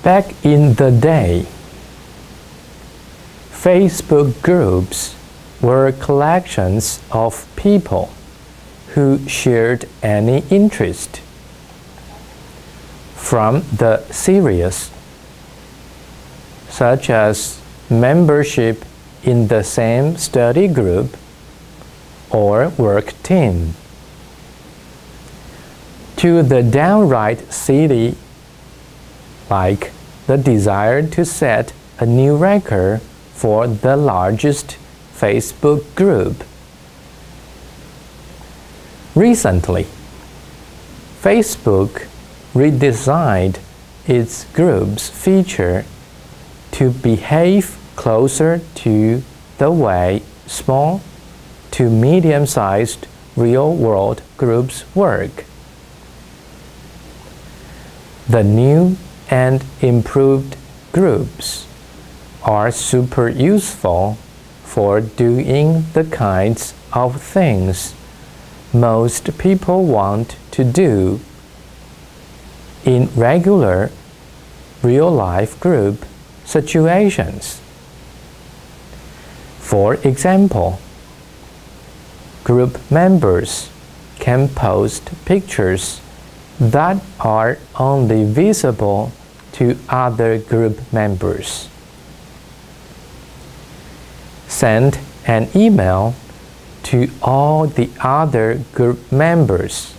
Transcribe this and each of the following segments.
Back in the day, Facebook groups were collections of people who shared any interest, from the serious, such as membership in the same study group or work team, to the downright silly, like the desire to set a new record for the largest Facebook group. Recently, Facebook redesigned its groups feature to behave closer to the way small to medium-sized real-world groups work. The new and improved groups are super useful for doing the kinds of things most people want to do in regular real-life group situations. For example, group members can post pictures that are only visible to other group members, send an email to all the other group members,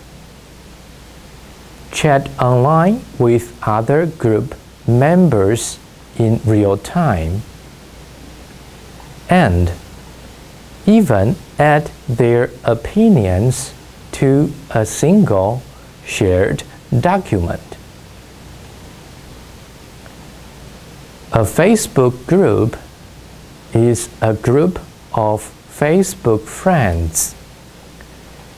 chat online with other group members in real time, and even add their opinions to a single shared document. A Facebook group is a group of Facebook friends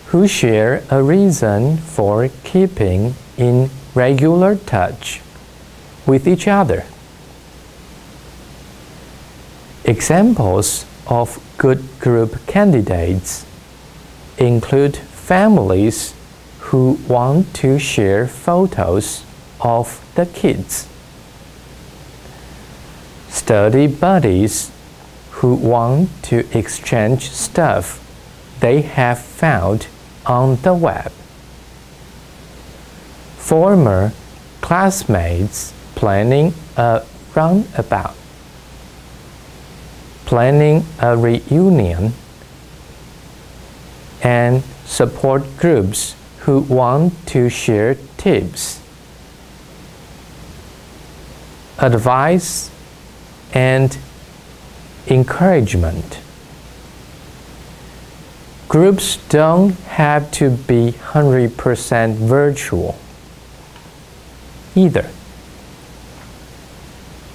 who share a reason for keeping in regular touch with each other. Examples of good group candidates include families who want to share photos of the kids, study buddies who want to exchange stuff they have found on the web, former classmates planning a roundabout, planning a reunion, and support groups who want to share tips, advice, and encouragement. Groups don't have to be 100% virtual either.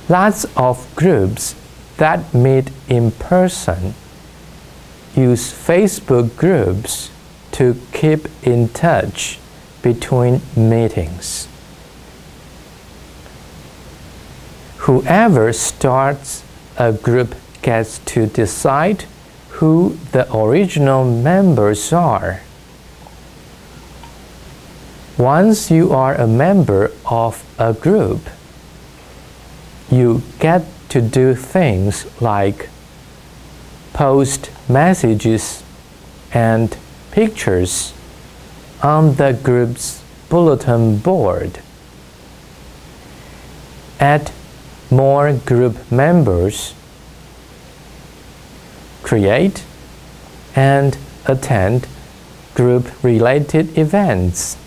Lots of groups that meet in person use Facebook groups to keep in touch between meetings. Whoever starts a group gets to decide who the original members are. Once you are a member of a group, you get to do things like post messages and pictures on the group's bulletin board, add more group members, create and attend group-related events,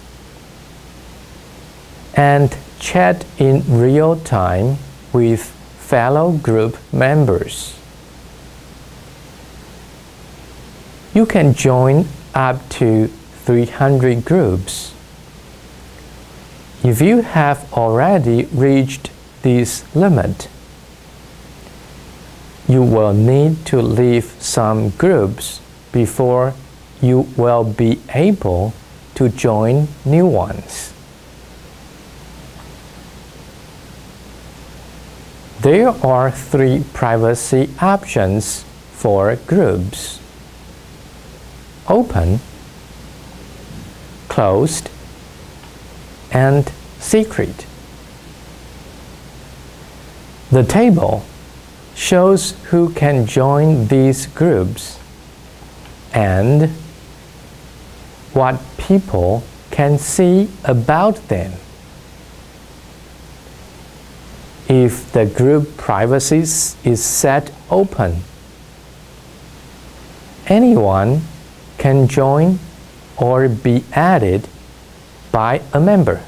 and chat in real time with fellow group members. You can join up to 300 groups. If you have already reached this limit, you will need to leave some groups before you will be able to join new ones. There are 3 privacy options for groups: open, closed, and secret. The table shows who can join these groups and what people can see about them. If the group privacy is set open, anyone can join or be added by a member.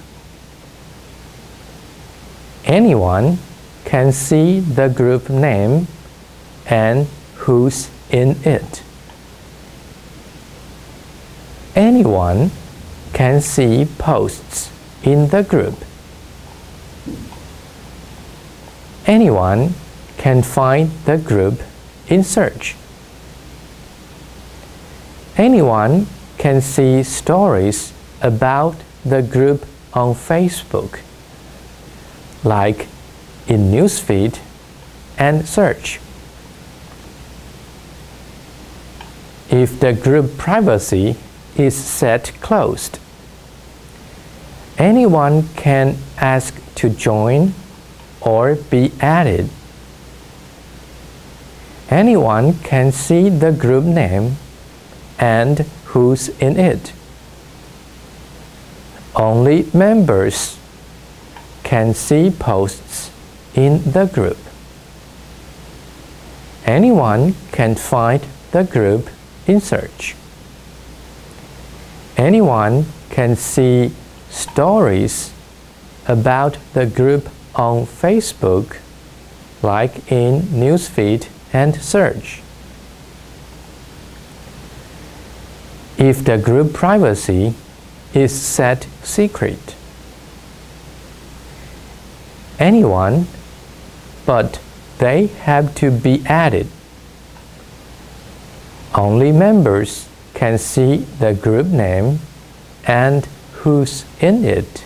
Anyone can see the group name and who's in it. Anyone can see posts in the group. Anyone can find the group in search. Anyone can see stories about the group on Facebook, like in Newsfeed and Search. If the group privacy is set closed, anyone can ask to join or be added. Anyone can see the group name and who's in it. Only members can see posts in the group. Anyone can find the group in search. Anyone can see stories about the group on Facebook, like in Newsfeed and Search. If the group privacy is set secret, anyone, but they have to be added. Only members can see the group name and who's in it.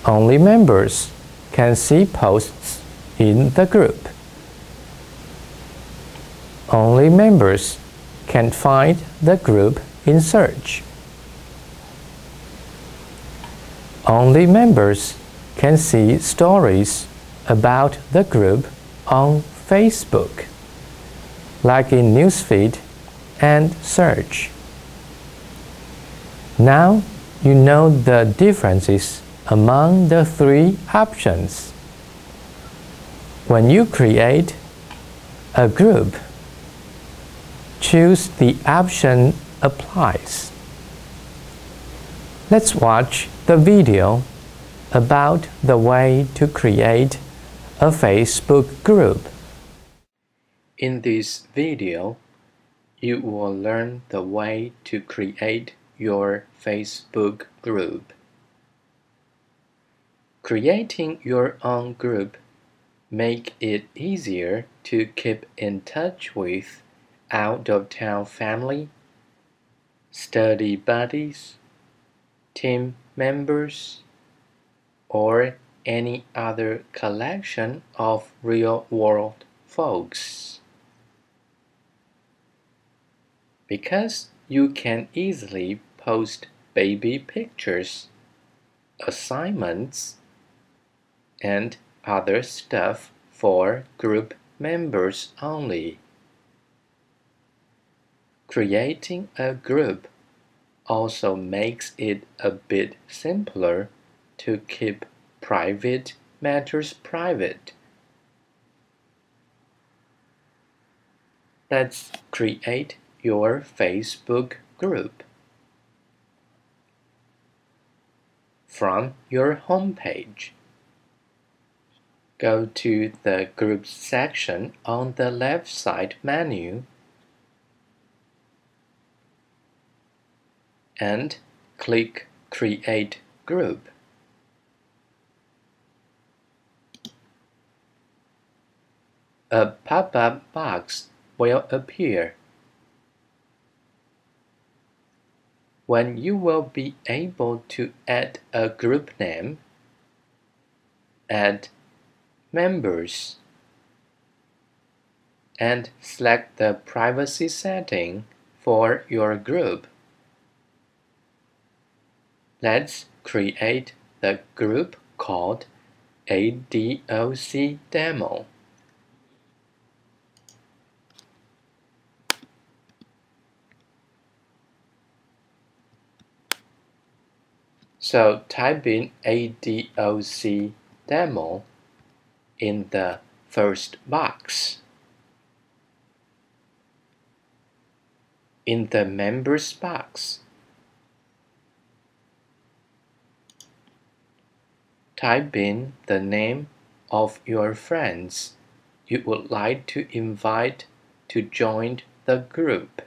Only members can see posts in the group. Only members can find the group in search. Only members can see stories about the group on Facebook, like in Newsfeed and Search. Now you know the differences among the three options. When you create a group, choose the option Applies. Let's watch the video about the way to create a Facebook group. In this video, you will learn the way to create your Facebook group. Creating your own group makes it easier to keep in touch with out-of-town family, study buddies, team members, or any other collection of real-world folks. Because you can easily post baby pictures, assignments, and other stuff for group members only. Creating a group also makes it a bit simpler to keep private matters private. Let's create your Facebook group. From your home page, go to the Groups section on the left side menu and click Create Group. A pop-up box will appear. When you will be able to add a group name, add members, and select the privacy setting for your group. Let's create the group called ADOC demo. So type in ADOC demo in the first box. In the members box, type in the name of your friends you would like to invite to join the group.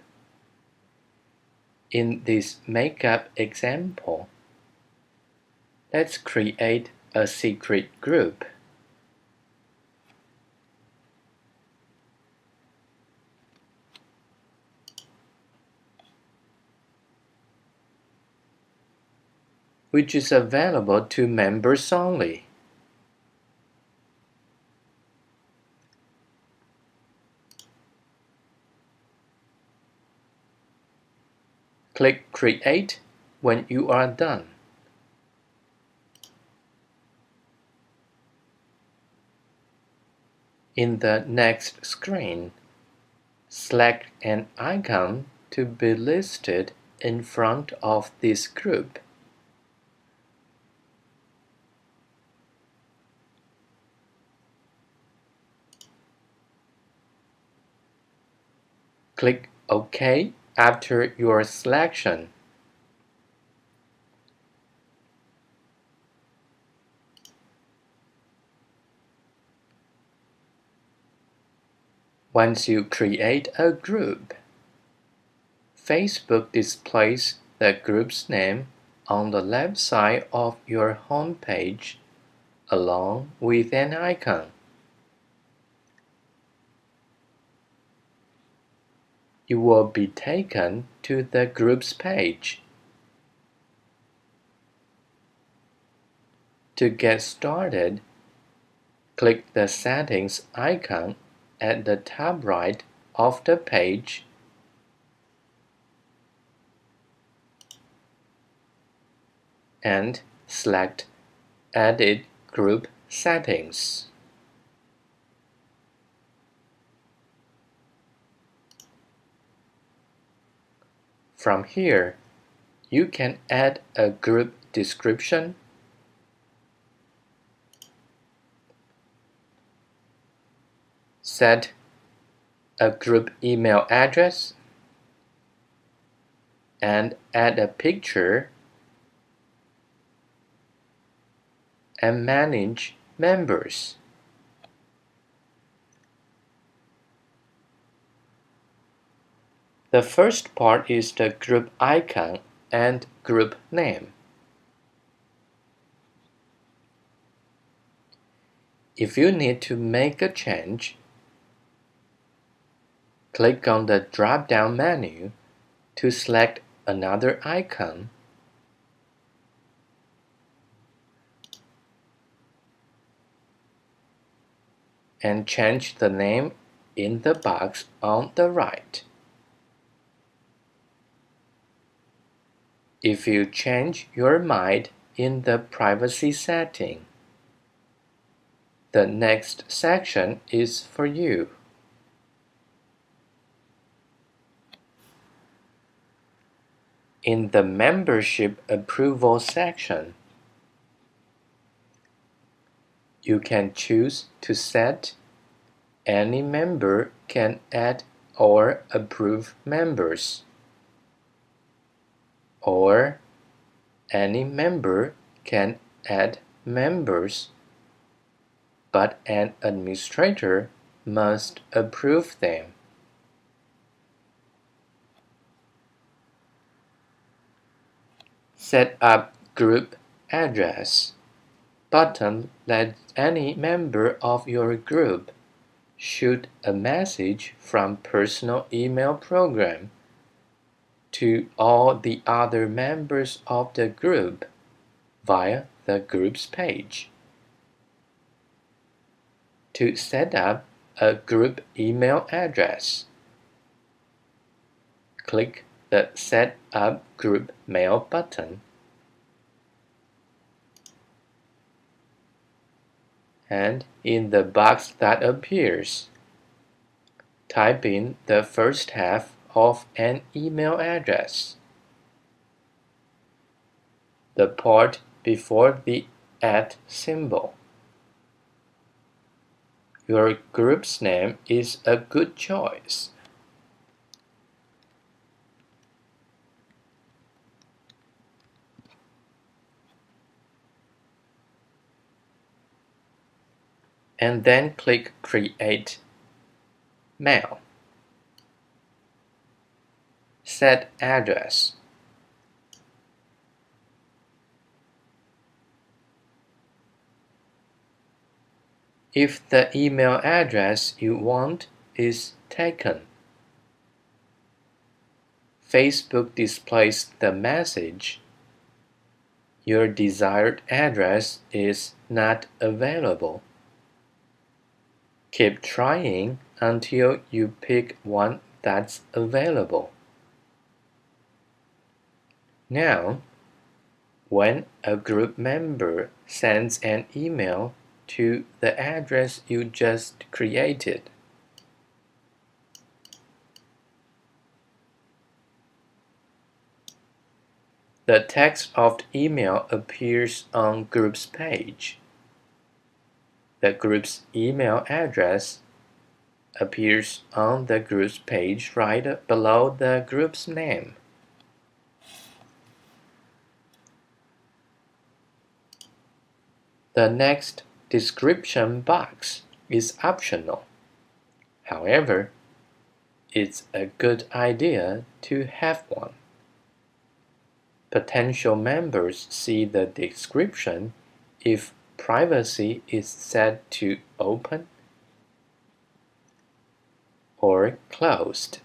In this makeup example, let's create a secret group. Which is available to members only. Click Create when you are done. In the next screen, select an icon to be listed in front of this group. Click OK after your selection. Once you create a group, Facebook displays the group's name on the left side of your home page along with an icon. You will be taken to the group's page. To get started, click the settings icon at the top right of the page and select Edit Group Settings. From here, you can add a group description, set a group email address, and add a picture, and manage members. The first part is the group icon and group name. If you need to make a change, click on the drop-down menu to select another icon and change the name in the box on the right. If you change your mind in the privacy setting, the next section is for you. In the Membership Approval section, you can choose to set any member can add or approve members, or any member can add members, but an administrator must approve them. Set up group address button lets any member of your group shoot a message from personal email program to all the other members of the group via the group's page. To set up a group email address, click the Set Up Group Mail button. and in the box that appears, type in the first half of an email address. The part before the @ symbol. Your group's name is a good choice. And then click Create Mail. Set address. If the email address you want is taken, Facebook displays the message, "Your desired address is not available." Keep trying until you pick one that's available. Now, when a group member sends an email to the address you just created, the text of the email appears on group's page. The group's email address appears on the group's page right below the group's name. The next description box is optional. However, it's a good idea to have one. Potential members see the description if privacy is set to open or closed.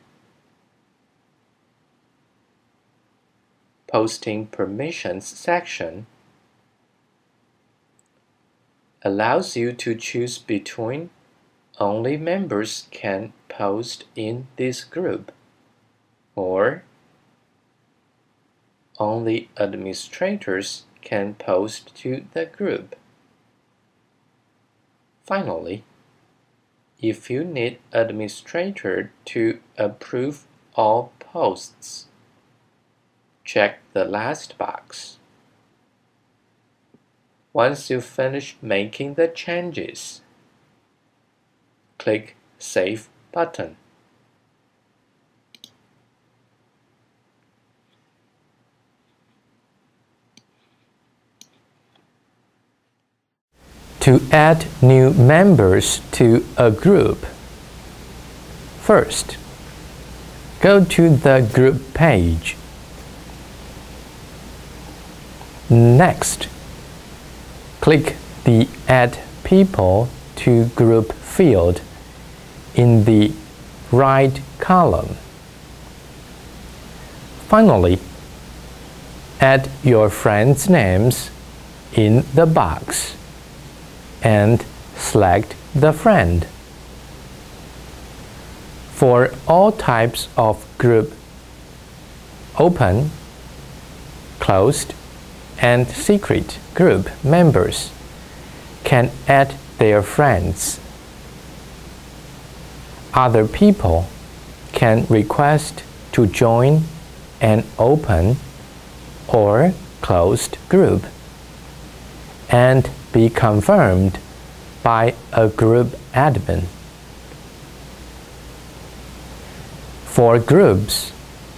Posting permissions section allows you to choose between only members can post in this group or only administrators can post to the group. Finally, if you need administrator to approve all posts, check the last box. Once you finish making the changes, click Save button. To add new members to a group, first, go to the group page. Next, click the Add People to Group field in the right column. Finally, add your friends' names in the box and select the friend. For all types of group, open, closed, and secret group members can add their friends. Other people can request to join an open or closed group and be confirmed by a group admin. For groups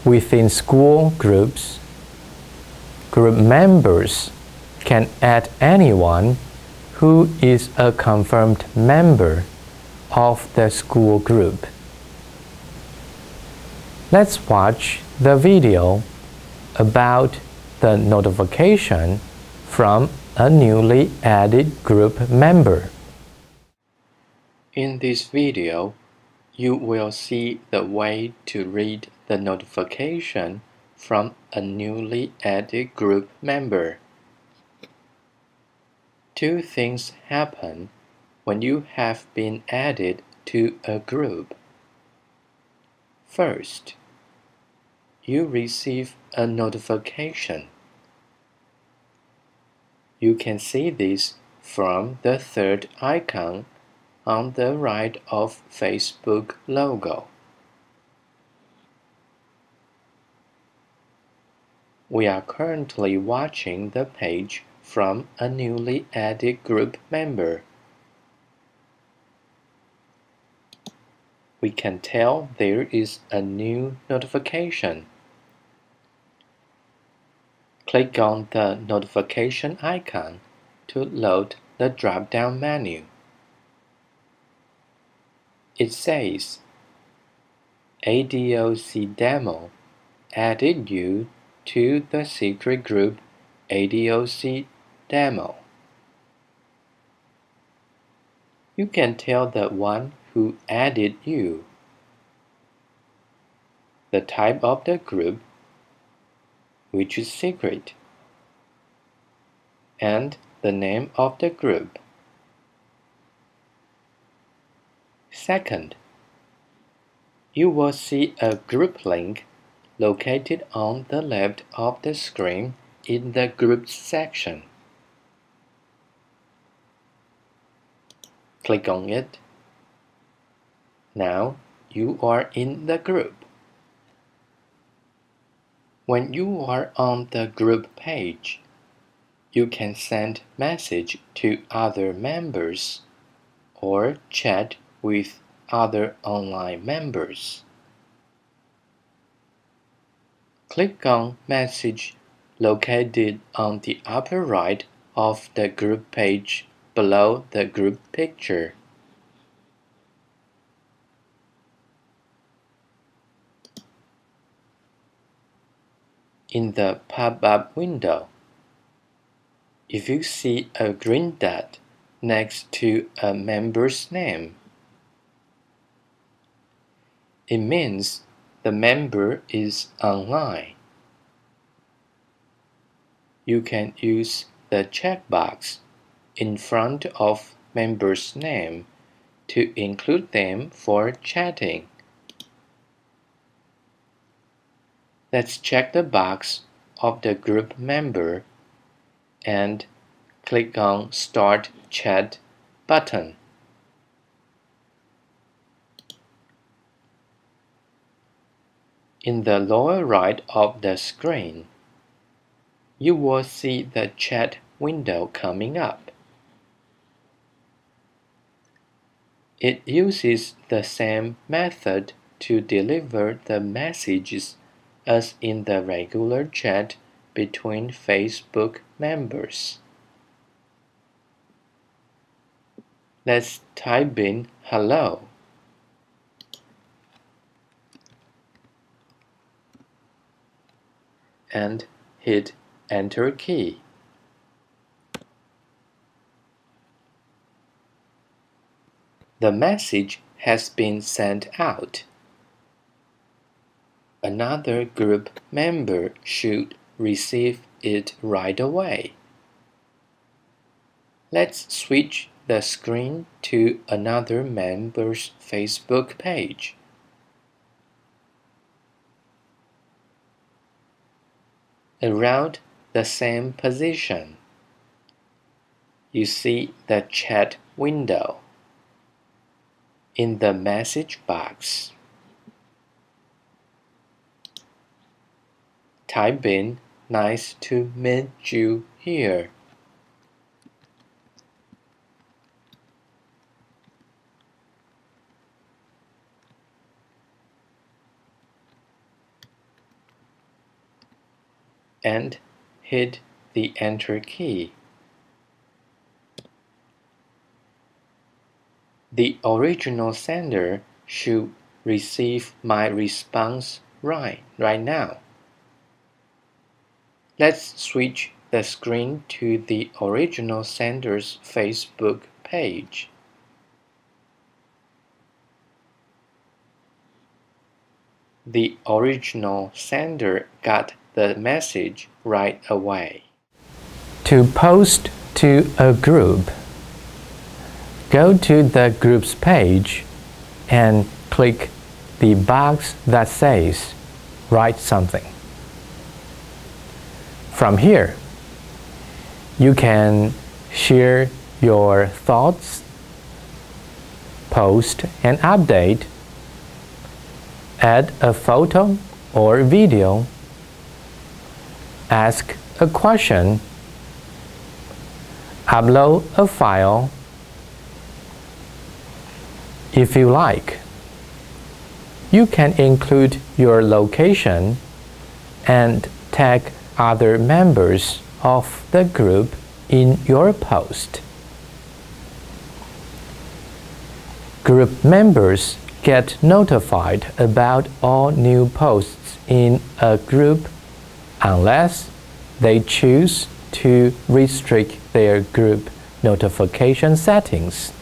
within school groups, group members can add anyone who is a confirmed member of the school group. Let's watch the video about the notification from a newly added group member. In this video, you will see the way to read the notification from a newly added group member. Two things happen when you have been added to a group. First, you receive a notification. You can see this from the third icon on the right of Facebook logo. We are currently watching the page from a newly added group member. We can tell there is a new notification. Click on the notification icon to load the drop-down menu. It says, ADOC Demo added you to the secret group ADOC Demo. You can tell the one who added you, the type of the group, which is secret, and the name of the group. Second, you will see a group link located on the left of the screen in the Groups section. Click on it. Now you are in the group. When you are on the group page, you can send message to other members or chat with other online members. Click on Message located on the upper right of the group page below the group picture. In the pop-up window, if you see a green dot next to a member's name, it means the member is online. You can use the checkbox in front of member's name to include them for chatting. Let's check the box of the group member and click on Start Chat button. In the lower right of the screen, you will see the chat window coming up. It uses the same method to deliver the messages as in the regular chat between Facebook members. Let's type in hello. And hit Enter key. The message has been sent out. Another group member should receive it right away. Let's switch the screen to another member's Facebook page. Around the same position, you see the chat window. In the message box, type in "Nice to meet you here." And hit the Enter key. The original sender should receive my response right now. Let's switch the screen to the original sender's Facebook page. The original sender got the message right away. To post to a group, go to the Groups page and click the box that says Write something. From here, you can share your thoughts, post an update, add a photo or video, ask a question, upload a file. If you like, you can include your location and tag other members of the group in your post. Group members get notified about all new posts in a group unless they choose to restrict their group notification settings.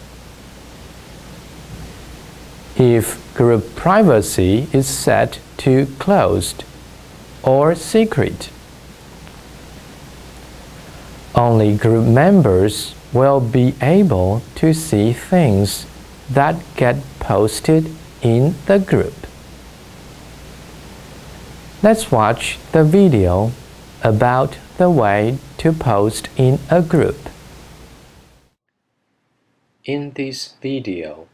If group privacy is set to closed or secret, only group members will be able to see things that get posted in the group. Let's watch the video about the way to post in a group. In this video,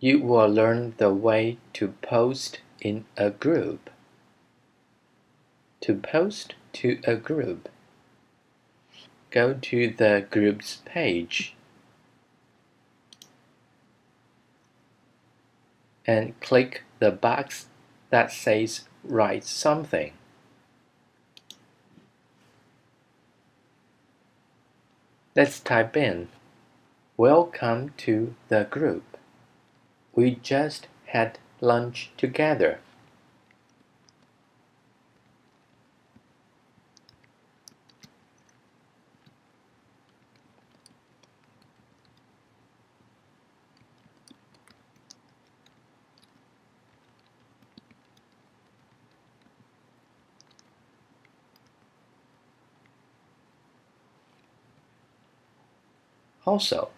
you will learn the way to post in a group. To post to a group, go to the Groups page and click the box that says Write Something. Let's type in Welcome to the group. We just had lunch together. Also,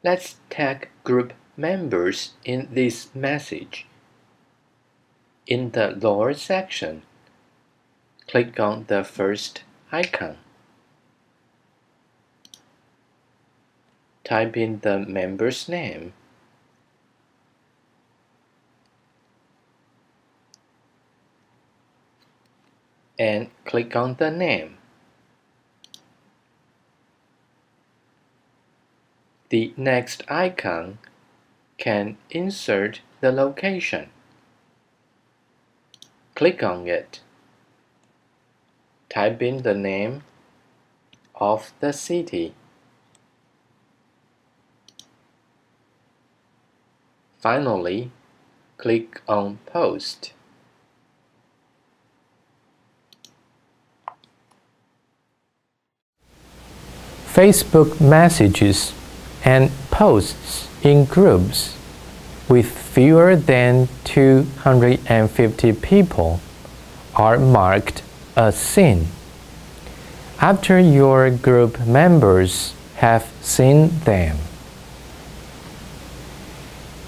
let's tag group members in this message. In the lower section, click on the first icon. Type in the member's name. And click on the name. The next icon can insert the location. Click on it. Type in the name of the city. Finally, click on Post. Facebook messages and posts in groups with fewer than 250 people are marked as seen after your group members have seen them.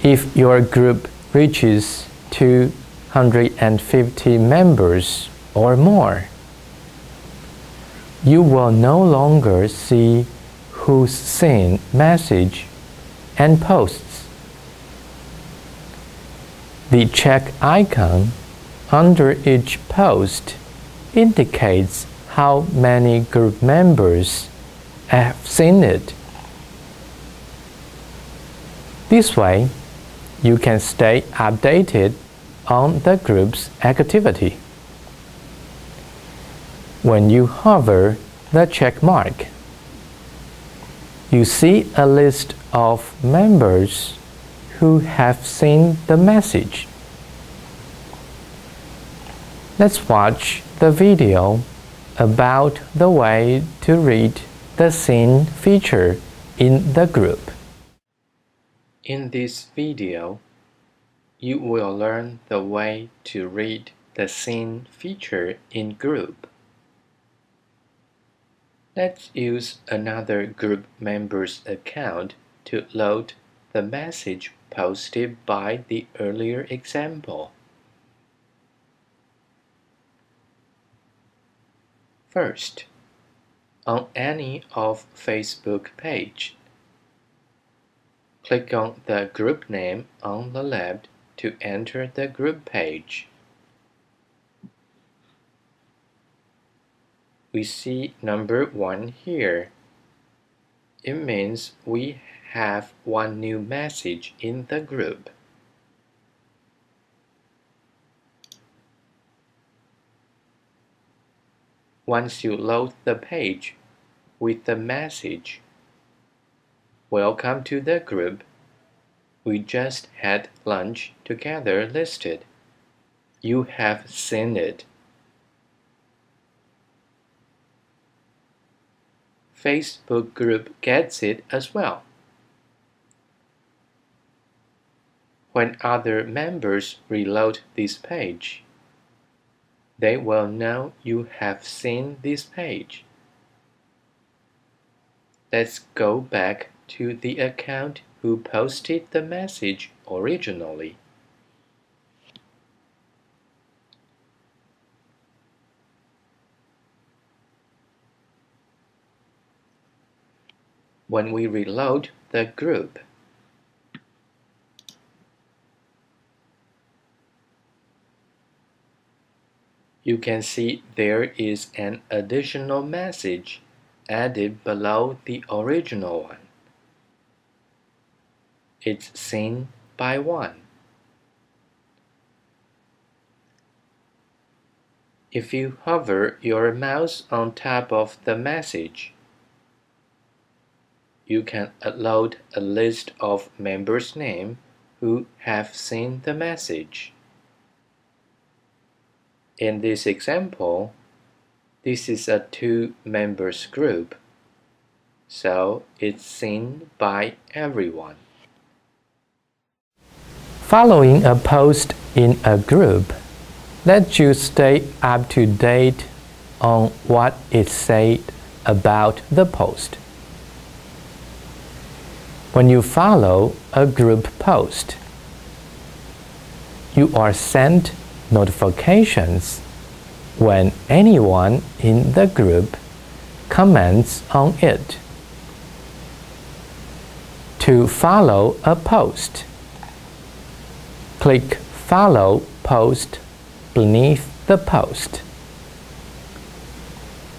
If your group reaches 250 members or more, you will no longer see who's seen message and posts. The check icon under each post indicates how many group members have seen it. This way, you can stay updated on the group's activity. When you hover the check mark, you see a list of members who have seen the message. Let's watch the video about the way to read the Seen feature in the group. In this video, you will learn the way to read the Seen feature in group. Let's use another group member's account to load the message posted by the earlier example. First, on any of Facebook page. Click on the group name on the left to enter the group page. We see number 1 here. It means we have one new message in the group. Once you load the page with the message, "Welcome to the group. We just had lunch together" listed, you have seen it. Facebook group gets it as well. When other members reload this page, they will know you have seen this page. Let's go back to the account who posted the message originally. When we reload the group, you can see there is an additional message added below the original one. It's seen by 1. If you hover your mouse on top of the message, you can upload a list of members' names who have seen the message. In this example, this is a 2 members group, so it's seen by everyone. Following a post in a group lets you stay up to date on what is said about the post. When you follow a group post, you are sent notifications when anyone in the group comments on it. To follow a post, click Follow Post beneath the post.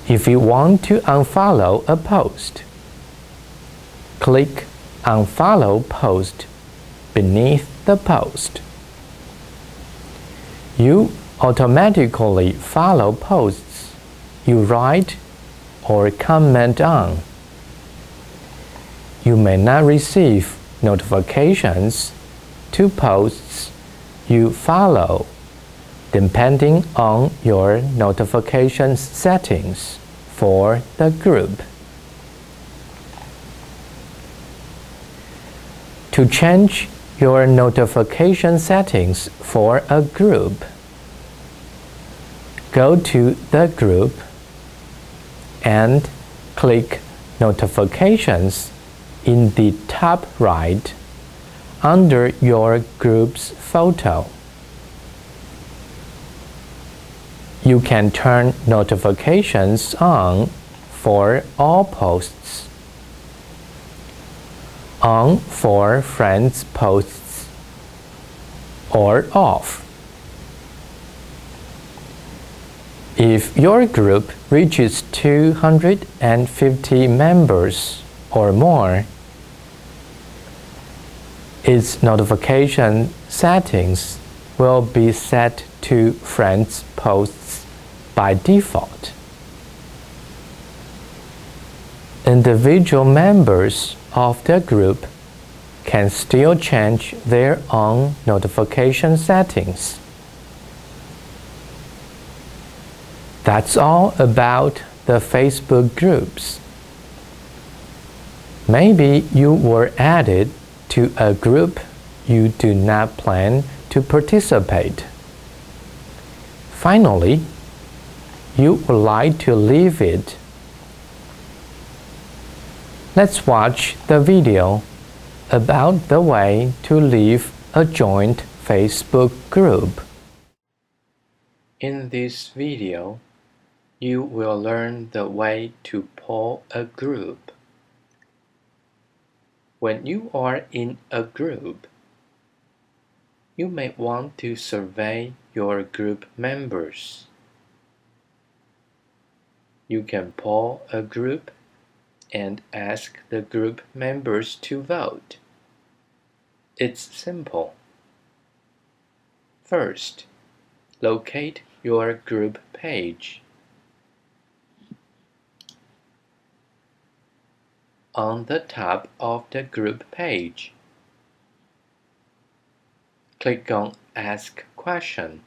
If you want to unfollow a post, click Unfollow Post beneath the post. You automatically follow posts you write or comment on. You may not receive notifications to posts you follow, depending on your notifications settings for the group. To change your notification settings for a group, go to the group and click Notifications in the top right under your group's photo. You can turn notifications on for all posts, on for friends' posts, or off. If your group reaches 250 members or more, its notification settings will be set to friends' posts by default. Individual members of the group can still change their own notification settings. That's all about the Facebook groups. Maybe you were added to a group you do not plan to participate. Finally, you would like to leave it. Let's watch the video about the way to leave a joint Facebook group. In this video, you will learn the way to poll a group. When you are in a group, you may want to survey your group members. You can poll a group and ask the group members to vote. It's simple. First, locate your group page. On the top of the group page, click on Ask Question.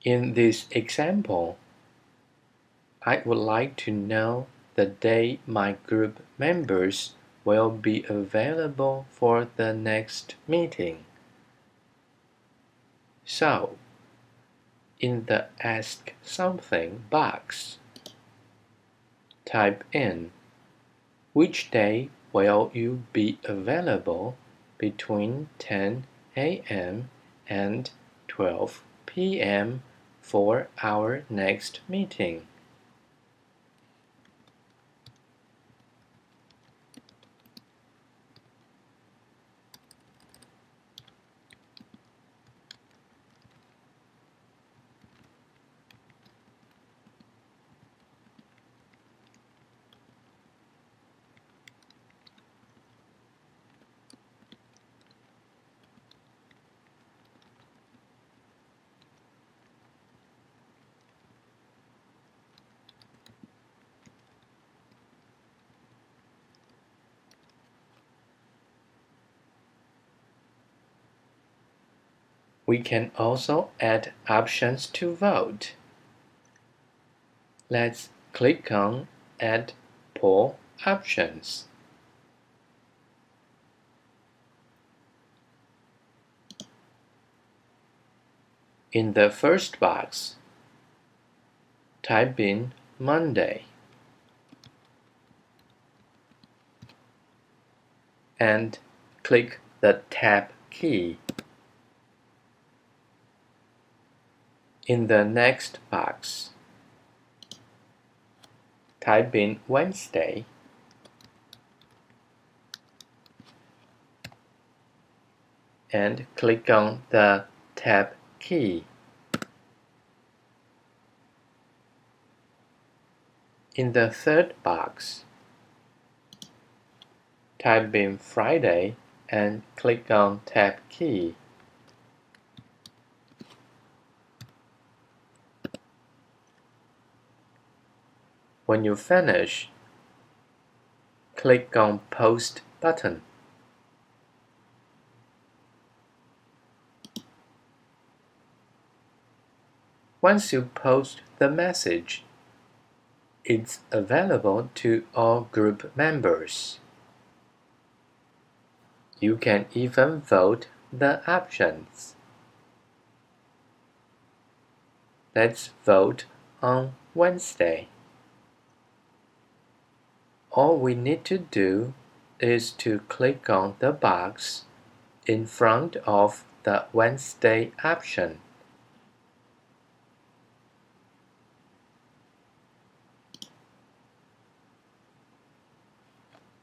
In this example, I would like to know the day my group members will be available for the next meeting. So, in the Ask Something box, type in which day will you be available between 10 a.m. and 12 p.m. for our next meeting. We can also add options to vote. Let's click on Add Poll Options. In the first box, type in Monday and click the Tab key. In the next box, type in Wednesday and click on the Tab key. In the third box, type in Friday and click on Tab key. When you finish, click on Post button. Once you post the message, it's available to all group members. You can even vote the options. Let's vote on Wednesday. All we need to do is to click on the box in front of the Wednesday option.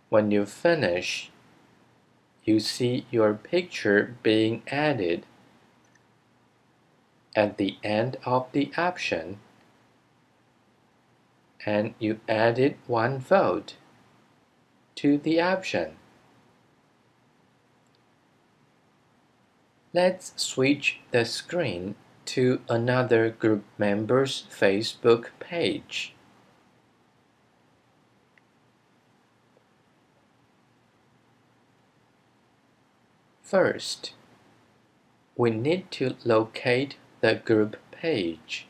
When you finish, you see your picture being added at the end of the option, and you added one vote to the option. Let's switch the screen to another group member's Facebook page. First, we need to locate the group page.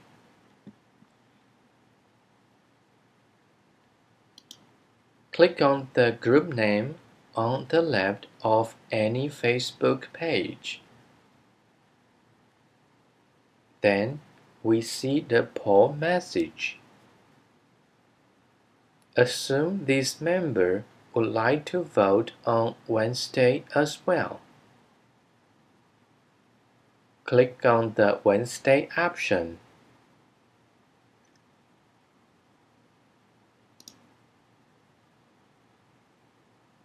Click on the group name on the left of any Facebook page. Then we see the poll message. Assume this member would like to vote on Wednesday as well. click on the Wednesday option.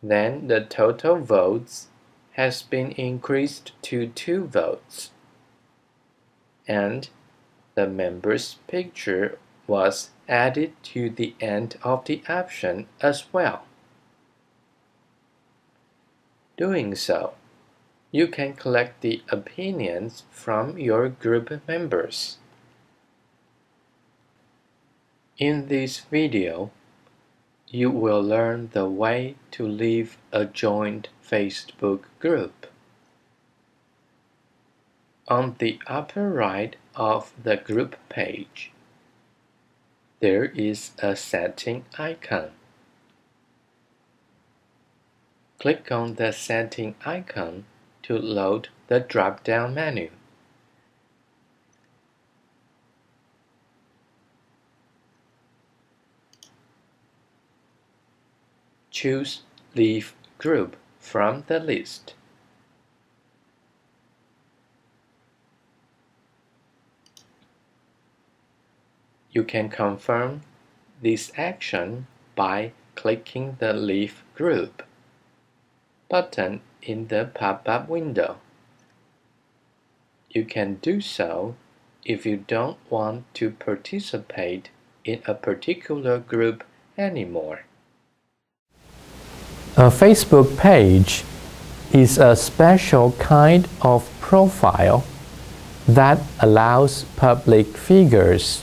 Then the total votes has been increased to 2 votes, and the member's picture was added to the end of the option as well. Doing so, you can collect the opinions from your group members. In this video, you will learn the way to leave a joint Facebook group. On the upper right of the group page, there is a setting icon. Click on the setting icon to load the drop-down menu. Choose Leave Group from the list. You can confirm this action by clicking the Leave Group button in the pop-up window. You can do so if you don't want to participate in a particular group anymore. A Facebook page is a special kind of profile that allows public figures,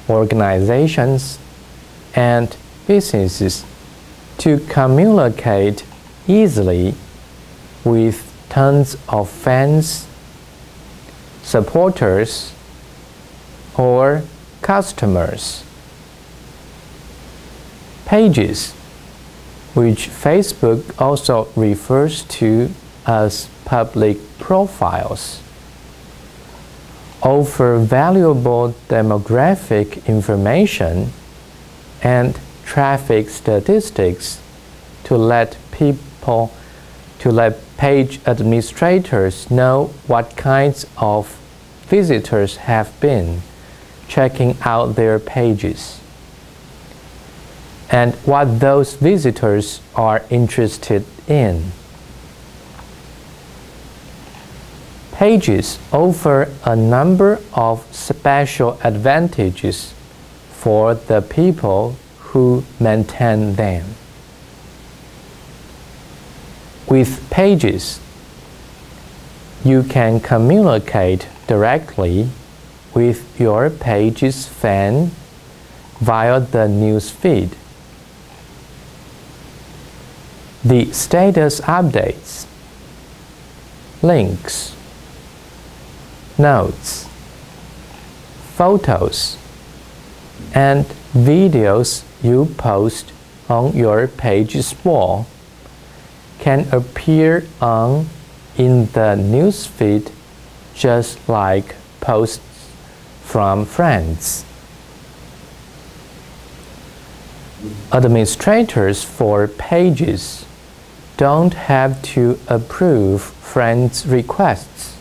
organizations, and businesses to communicate easily with tons of fans, supporters, or customers. Pages, which Facebook also refers to as public profiles, offer valuable demographic information and traffic statistics to let page administrators know what kinds of visitors have been checking out their pages and what those visitors are interested in. Pages offer a number of special advantages for the people who maintain them. With pages, you can communicate directly with your page's fan via the news feed. The status updates, links, notes, photos, and videos you post on your page's wall can appear in the newsfeed just like posts from friends. Administrators for pages don't have to approve friends' requests.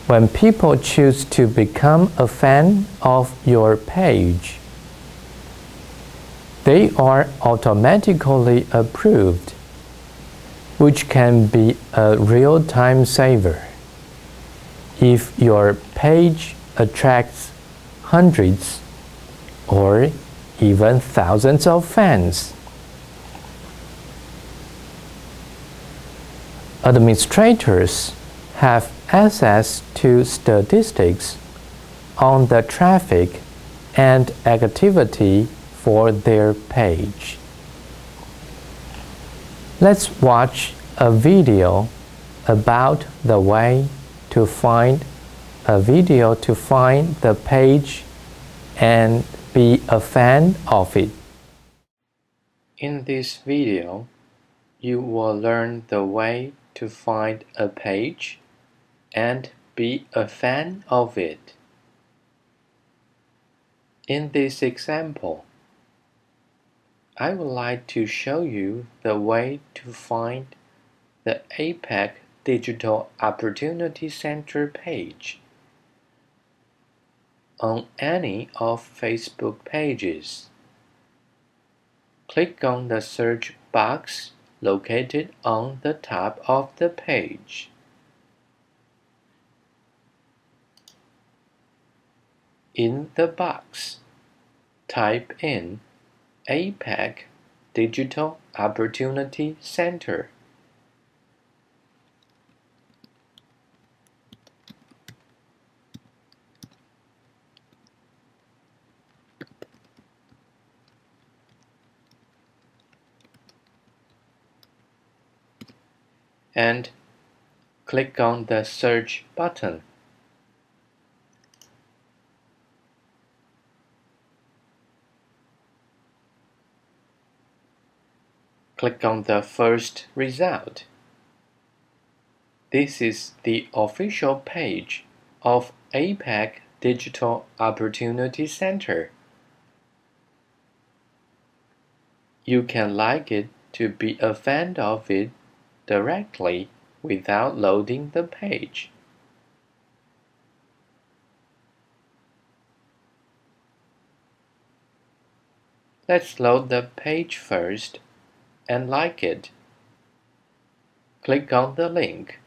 When people choose to become a fan of your page, they are automatically approved, which can be a real time saver. If your page attracts hundreds or even thousands of fans, administrators have access to statistics on the traffic and activity for their page. Let's watch a video about the way to find the page and be a fan of it. In this video, you will learn the way to find a page and be a fan of it. In this example, I would like to show you the way to find the APEC Digital Opportunity Center page on any of Facebook pages. Click on the search box located on the top of the page. In the box, type in APEC Digital Opportunity Center. And click on the search button. Click on the first result. This is the official page of APEC Digital Opportunity Center. You can like it to be a fan of it directly without loading the page. Let's load the page first and like it. Click on the link.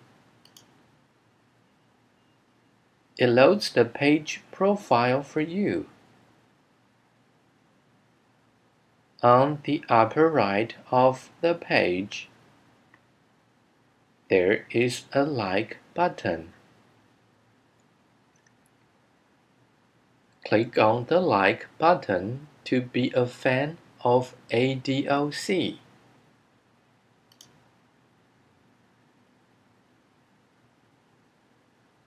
It loads the page profile for you. On the upper right of the page, there is a like button. Click on the like button to be a fan of ADOC.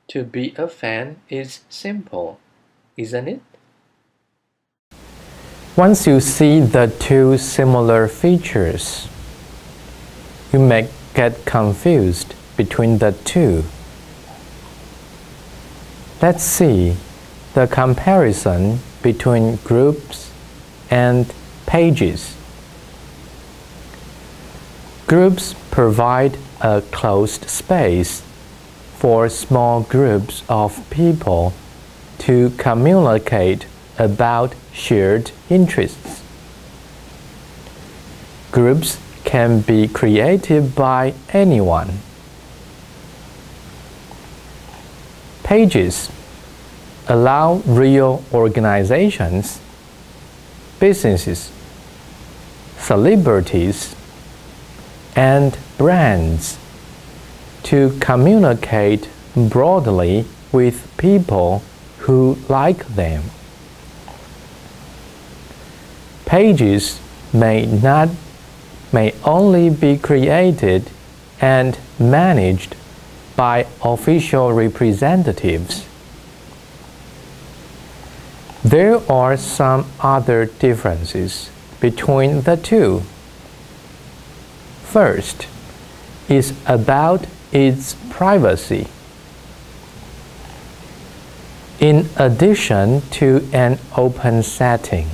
To be a fan is simple, isn't it? Once you see the two similar features, you may get confused between the two. Let's see the comparison between groups and pages. Groups provide a closed space for small groups of people to communicate about shared interests. Groups can be created by anyone. Pages allow real organizations, businesses, celebrities, and brands to communicate broadly with people who like them. Pages may only be created and managed by official representatives. There are some other differences between the two. First is about its privacy. In addition to an open setting,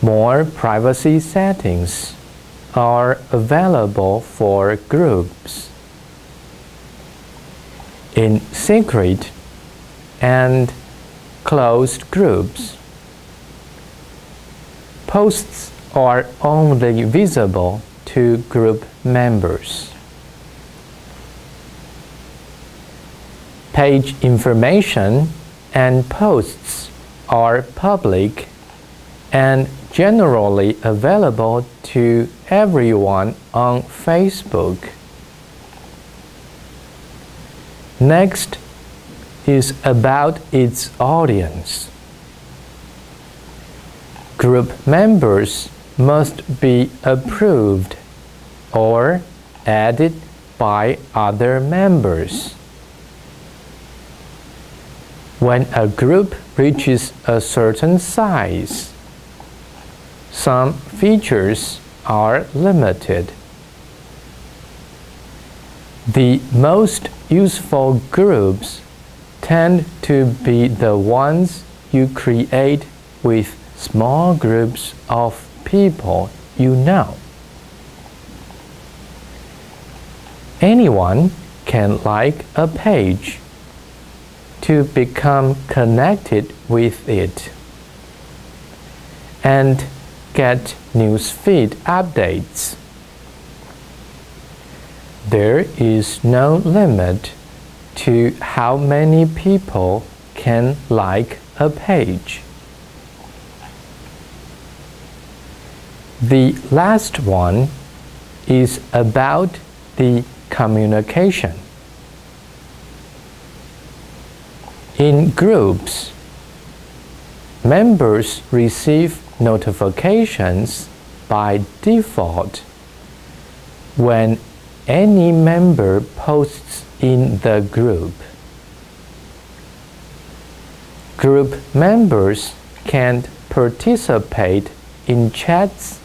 more privacy settings are available for groups. In secret and closed groups, posts are only visible to group members. Page information and posts are public and generally available to everyone on Facebook. Next is about its audience. Group members must be approved or added by other members. When a group reaches a certain size, some features are limited. The most useful groups tend to be the ones you create with small groups of people you know. Anyone can like a page to become connected with it and get newsfeed updates. There is no limit to how many people can like a page. The last one is about the communication. In groups, members receive notifications by default when any member posts in the group. Group members can participate in chats,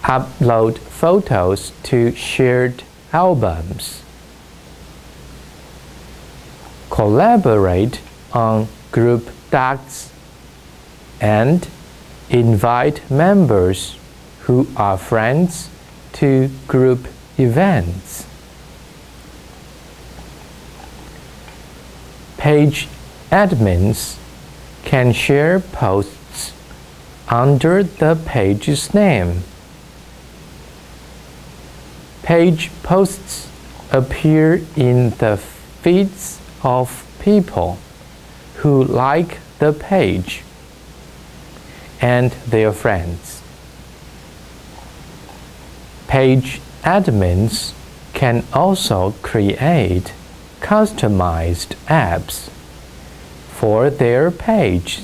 upload photos to shared albums, collaborate on group docs, and invite members who are friends to group events. Page admins can share posts under the page's name. Page posts appear in the feeds of people who like the page and their friends. Page admins can also create customized apps for their page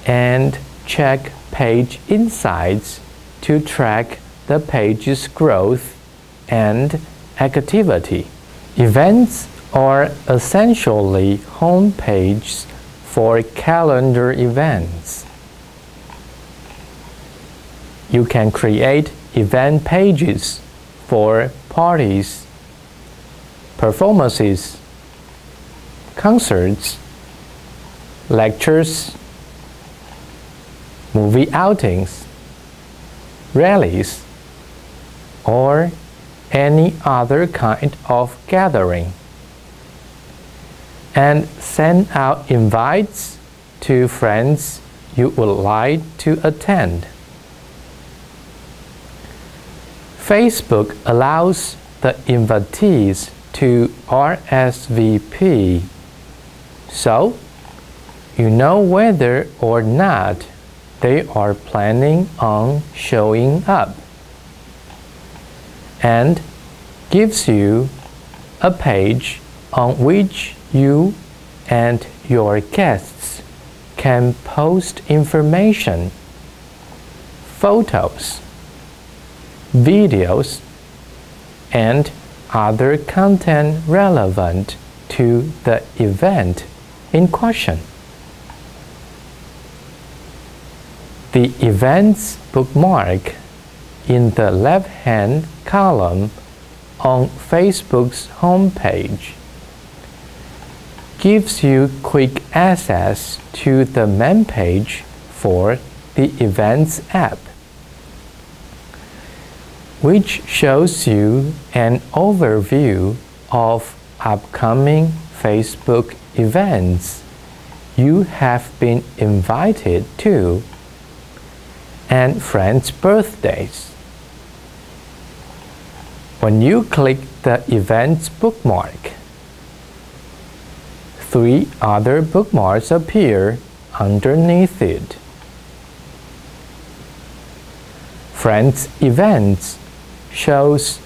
and check page insights to track the page's growth and activity. Events are essentially home pages for calendar events. You can create event pages for parties, performances, concerts, lectures, movie outings, rallies, or any other kind of gathering, and send out invites to friends you would like to attend. Facebook allows the invitees to RSVP, so you know whether or not they are planning on showing up, and gives you a page on which you and your guests can post information, photos, videos, and other content relevant to the event in question. The events bookmark in the left-hand column on Facebook's homepage gives you quick access to the main page for the Events app, which shows you an overview of upcoming Facebook events you have been invited to and friends' birthdays. When you click the Events bookmark, 3 other bookmarks appear underneath it. Friends Events shows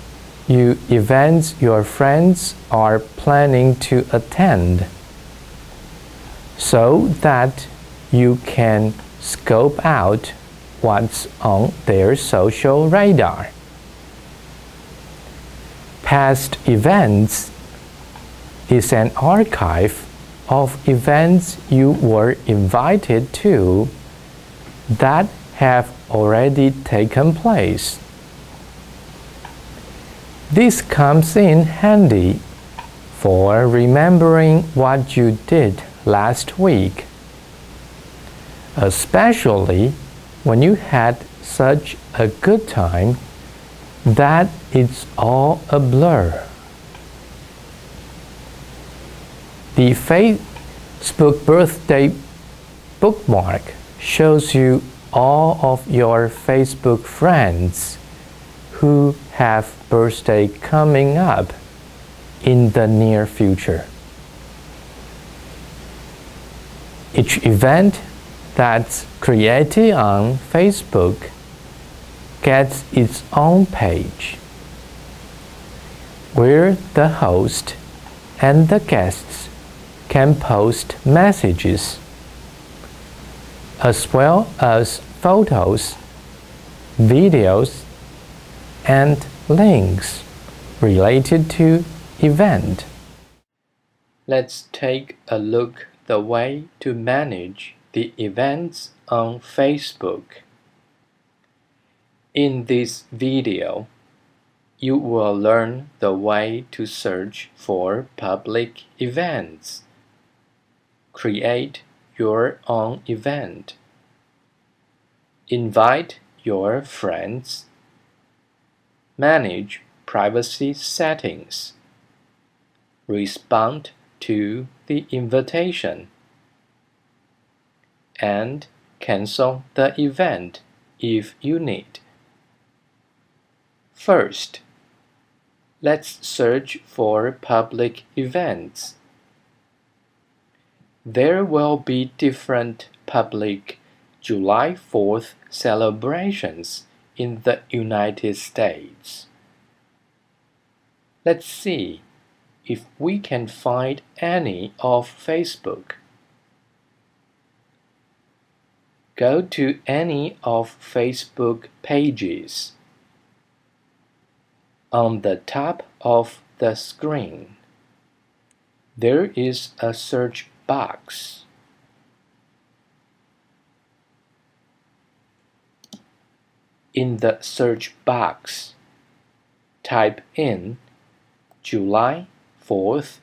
you events your friends are planning to attend, so that you can scope out what's on their social radar. Past Events is an archive of events you were invited to that have already taken place. This comes in handy for remembering what you did last week, especially when you had such a good time that it's all a blur. The Facebook birthday bookmark shows you all of your Facebook friends who have birthday coming up in the near future. Each event that's created on Facebook gets its own page, where the host and the guests can post messages, as well as photos, videos, and links related to event. Let's take a look the way to manage the events on Facebook. In this video, you will learn the way to search for public events, create your own event, invite your friends, manage privacy settings, respond to the invitation, and cancel the event if you need. First, let's search for public events. There will be different public July 4th celebrations in the United States. Let's see if we can find any of Facebook. Go to any of Facebook pages. On the top of the screen, there is a search box. In the search box, type in July 4th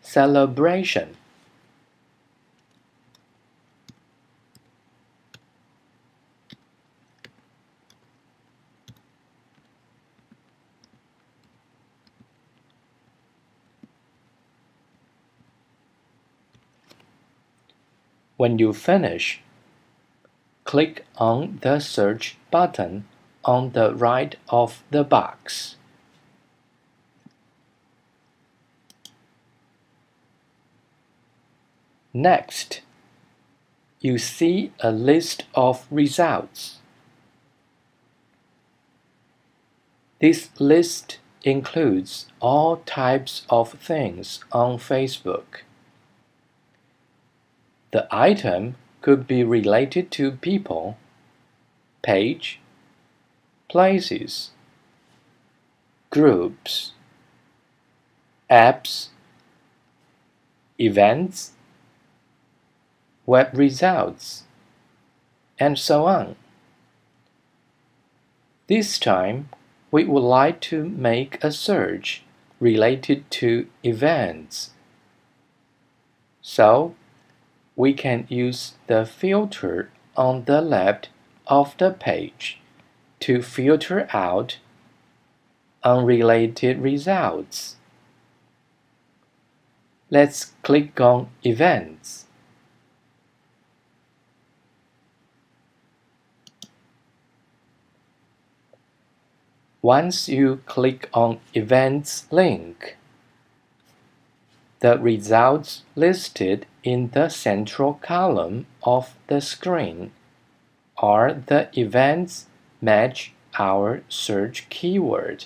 celebration. When you finish, click on the search button on the right of the box. Next, you see a list of results. This list includes all types of things on Facebook. The item could be related to people, page, places, groups, apps, events, web results, and so on. This time, we would like to make a search related to events. So, we can use the filter on the left of the page to filter out unrelated results. Let's click on Events. Once you click on Events link, the results listed in the central column of the screen are the events match our search keyword.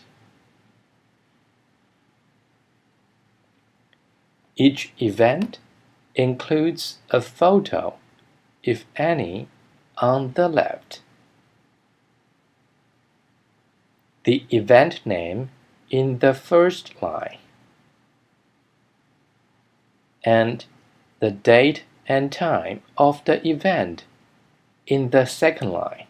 Each event includes a photo, if any, on the left, the event name in the first line, and the date and time of the event in the second line.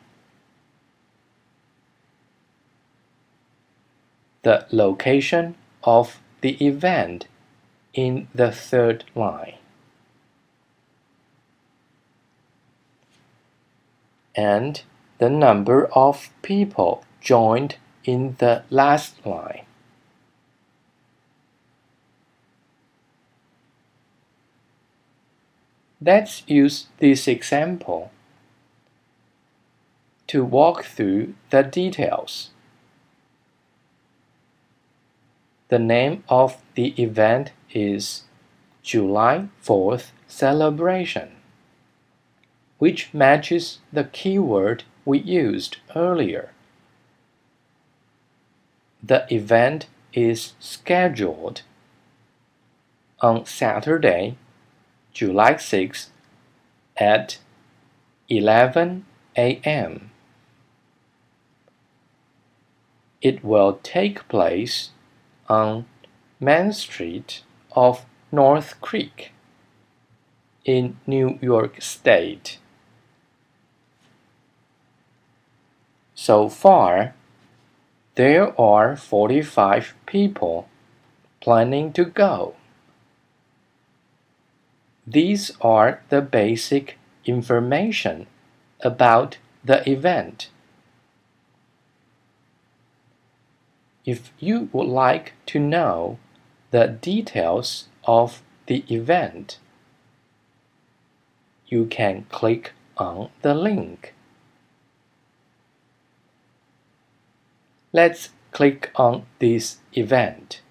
The location of the event in the third line, and the number of people joined in the last line. Let's use this example to walk through the details. The name of the event is July 4th celebration, which matches the keyword we used earlier. The event is scheduled on Saturday, July 6th at 11 a.m. It will take place on Main Street of North Creek in New York State. So far, there are 45 people planning to go. These are the basic information about the event. If you would like to know the details of the event, you can click on the link. Let's click on this event.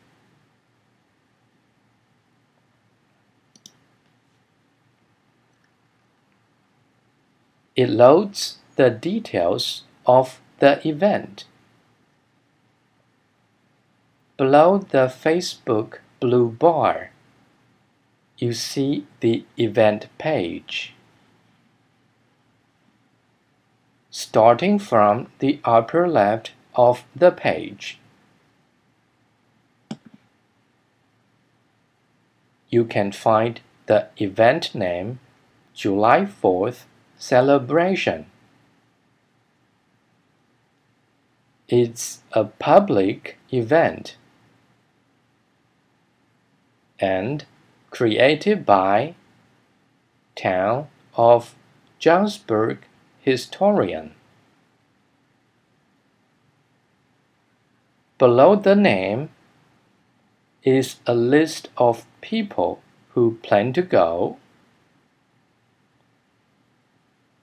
It loads the details of the event. Below the Facebook blue bar, you see the event page. Starting from the upper left of the page, you can find the event name July 4th celebration. It's a public event and created by Town of Johnsburg historian. Below the name is a list of people who plan to go,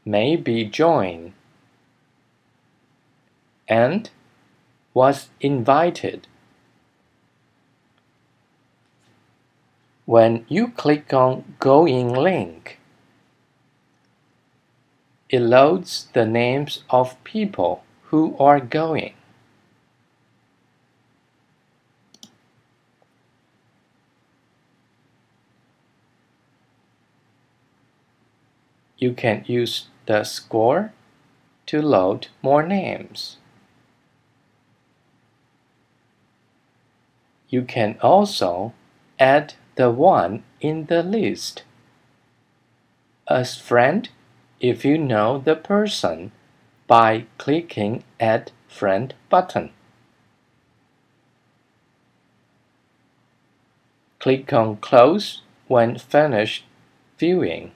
maybe join, and was invited. When you click on Going link, it loads the names of people who are going. You can use the score to load more names. You can also add the one in the list as friend if you know the person by clicking Add Friend button. Click on Close when finished viewing.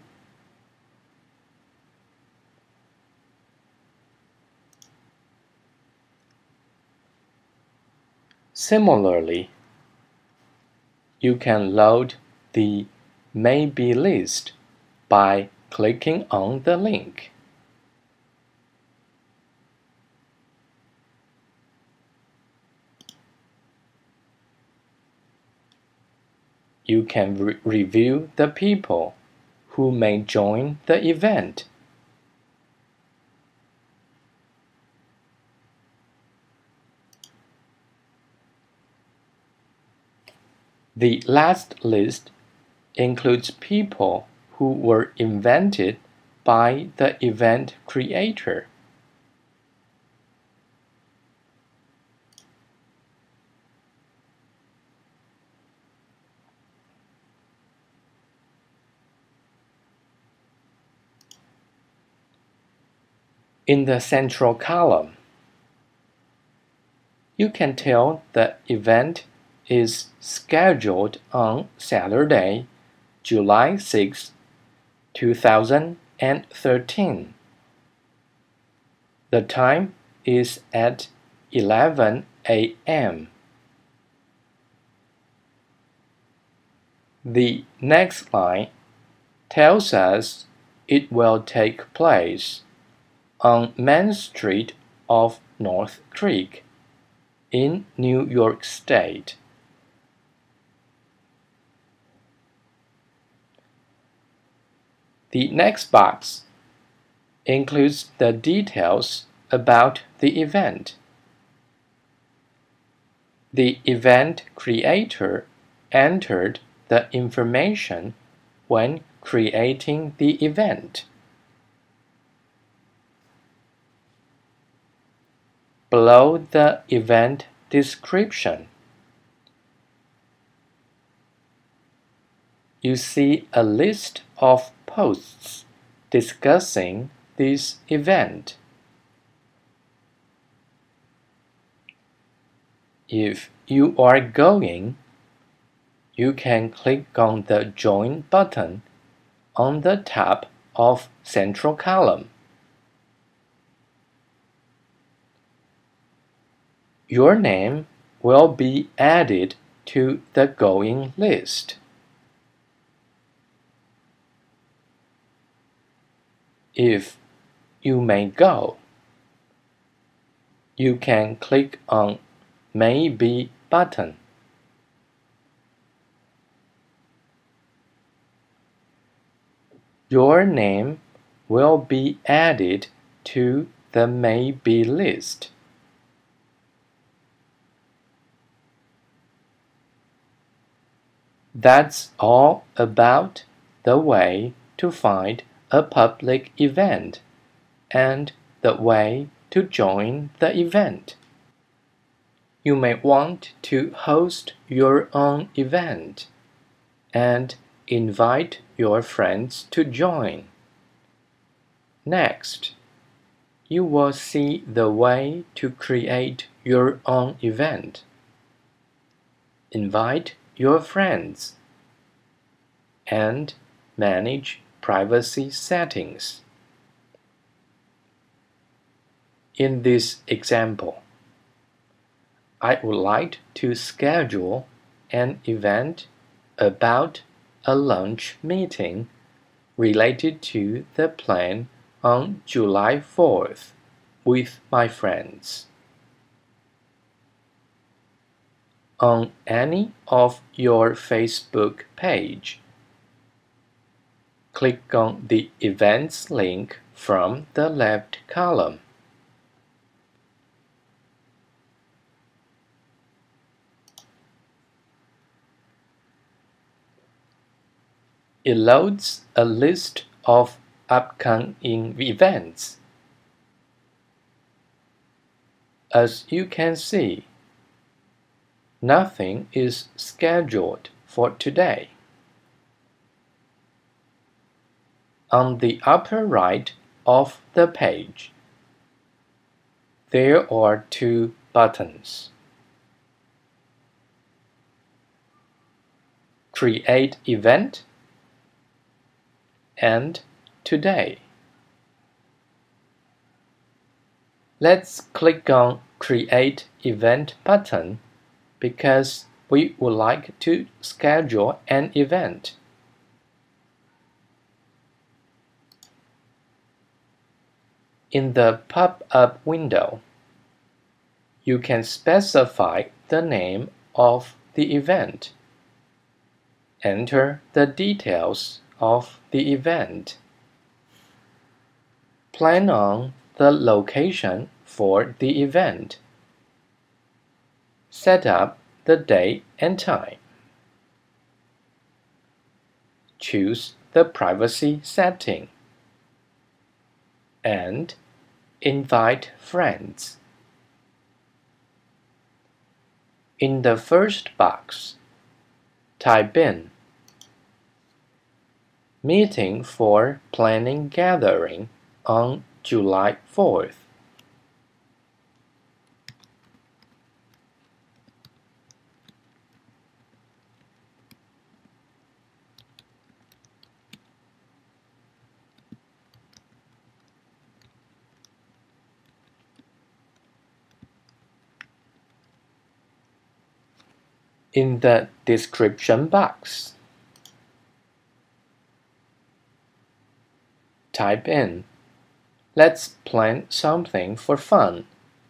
Similarly, you can load the Maybe list by clicking on the link. You can review the people who may join the event. The last list includes people who were invited by the event creator. In the central column, you can tell the event is scheduled on Saturday, July 6, 2013. The time is at 11 a.m. The next line tells us it will take place on Main Street of North Creek in New York State. The next box includes the details about the event. The event creator entered the information when creating the event. Below the event description, you see a list of posts discussing this event. If you are going, you can click on the Join button on the top of central column. Your name will be added to the going list. If you may go, you can click on Maybe button. Your name will be added to the Maybe list. That's all about the way to find a public event and the way to join the event. You may want to host your own event and invite your friends to join. Next, you will see the way to create your own event. Invite your friends and manage privacy settings. In this example, I would like to schedule an event about a lunch meeting related to the plan on July 4th with my friends. On any of your Facebook page, click on the Events link from the left column. It loads a list of upcoming events. As you can see, nothing is scheduled for today. On the upper right of the page, there are two buttons: Create Event and Today. Let's click on Create Event button because we would like to schedule an event. In the pop-up window, you can specify the name of the event. Enter the details of the event. Plan on the location for the event. Set up the date and time. Choose the privacy setting. And invite friends. In the first box, type in Meeting for planning gathering on July 4th. in the description box. Type in, "Let's plan something for fun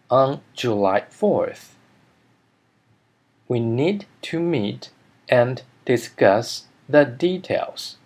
on July 4th. We need to meet and discuss the details."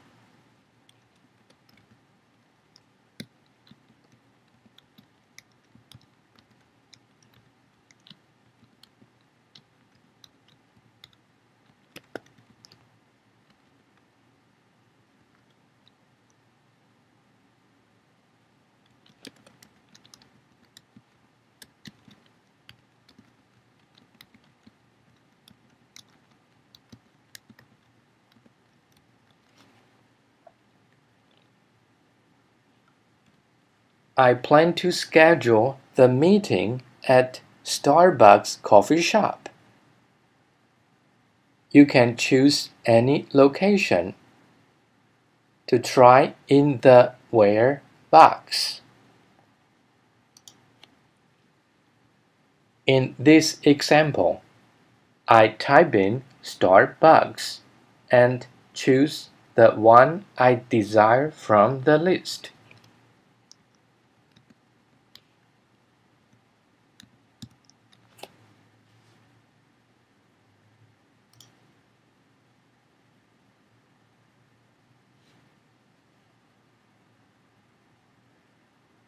I plan to schedule the meeting at Starbucks coffee shop. You can choose any location to try in the Where box. In this example, I type in Starbucks and choose the one I desire from the list.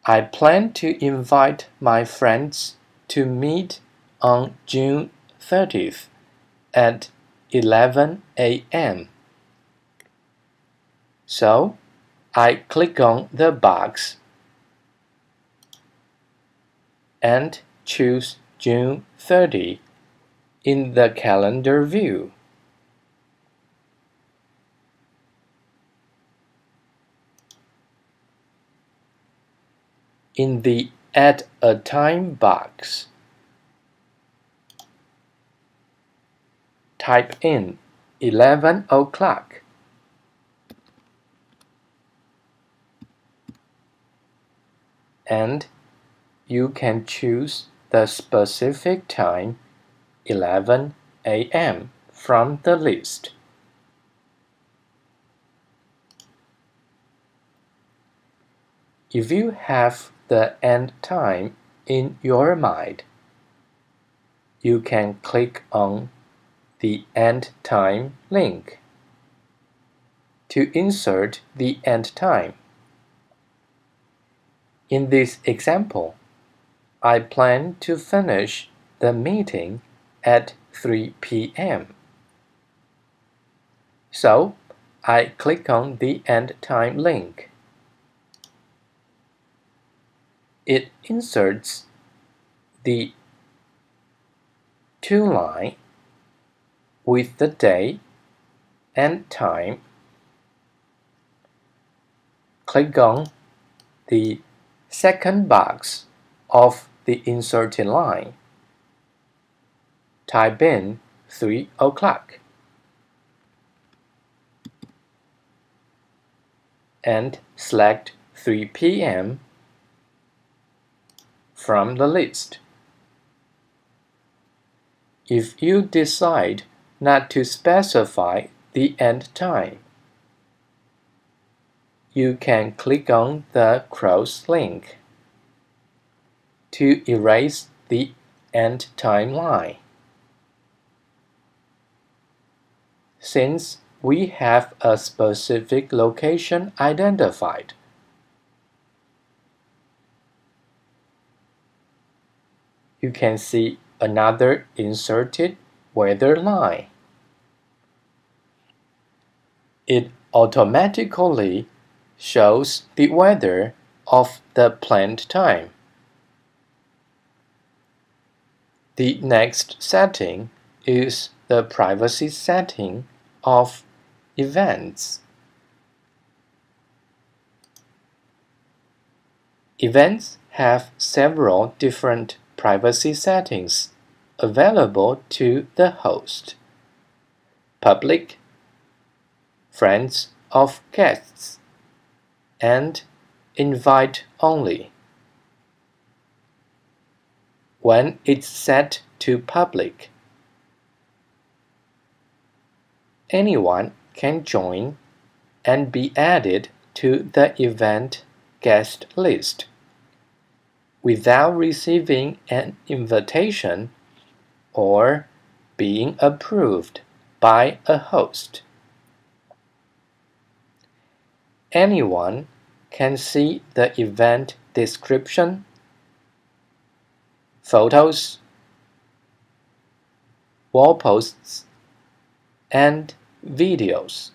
I plan to invite my friends to meet on June 30th at 11 a.m. So, I click on the box and choose June 30 in the calendar view. In the Add a Time box, type in 11 o'clock. And you can choose the specific time 11 a.m. from the list. If you have the end time in your mind, you can click on the End Time link to insert the end time. In this example, I plan to finish the meeting at 3 p.m. So, I click on the End Time link. It inserts the to line with the day and time. Click on the second box of the inserted line. Type in 3 o'clock and select 3 p.m. from the list. If you decide not to specify the end time, you can click on the cross link to erase the end time line. Since we have a specific location identified, you can see another inserted weather line. It automatically shows the weather of the planned time. The next setting is the privacy setting of events. Events have several different privacy settings available to the host: public, friends of guests, and invite only. When it's set to public, anyone can join and be added to the event guest list without receiving an invitation or being approved by a host. Anyone can see the event description, photos, wall posts, and videos.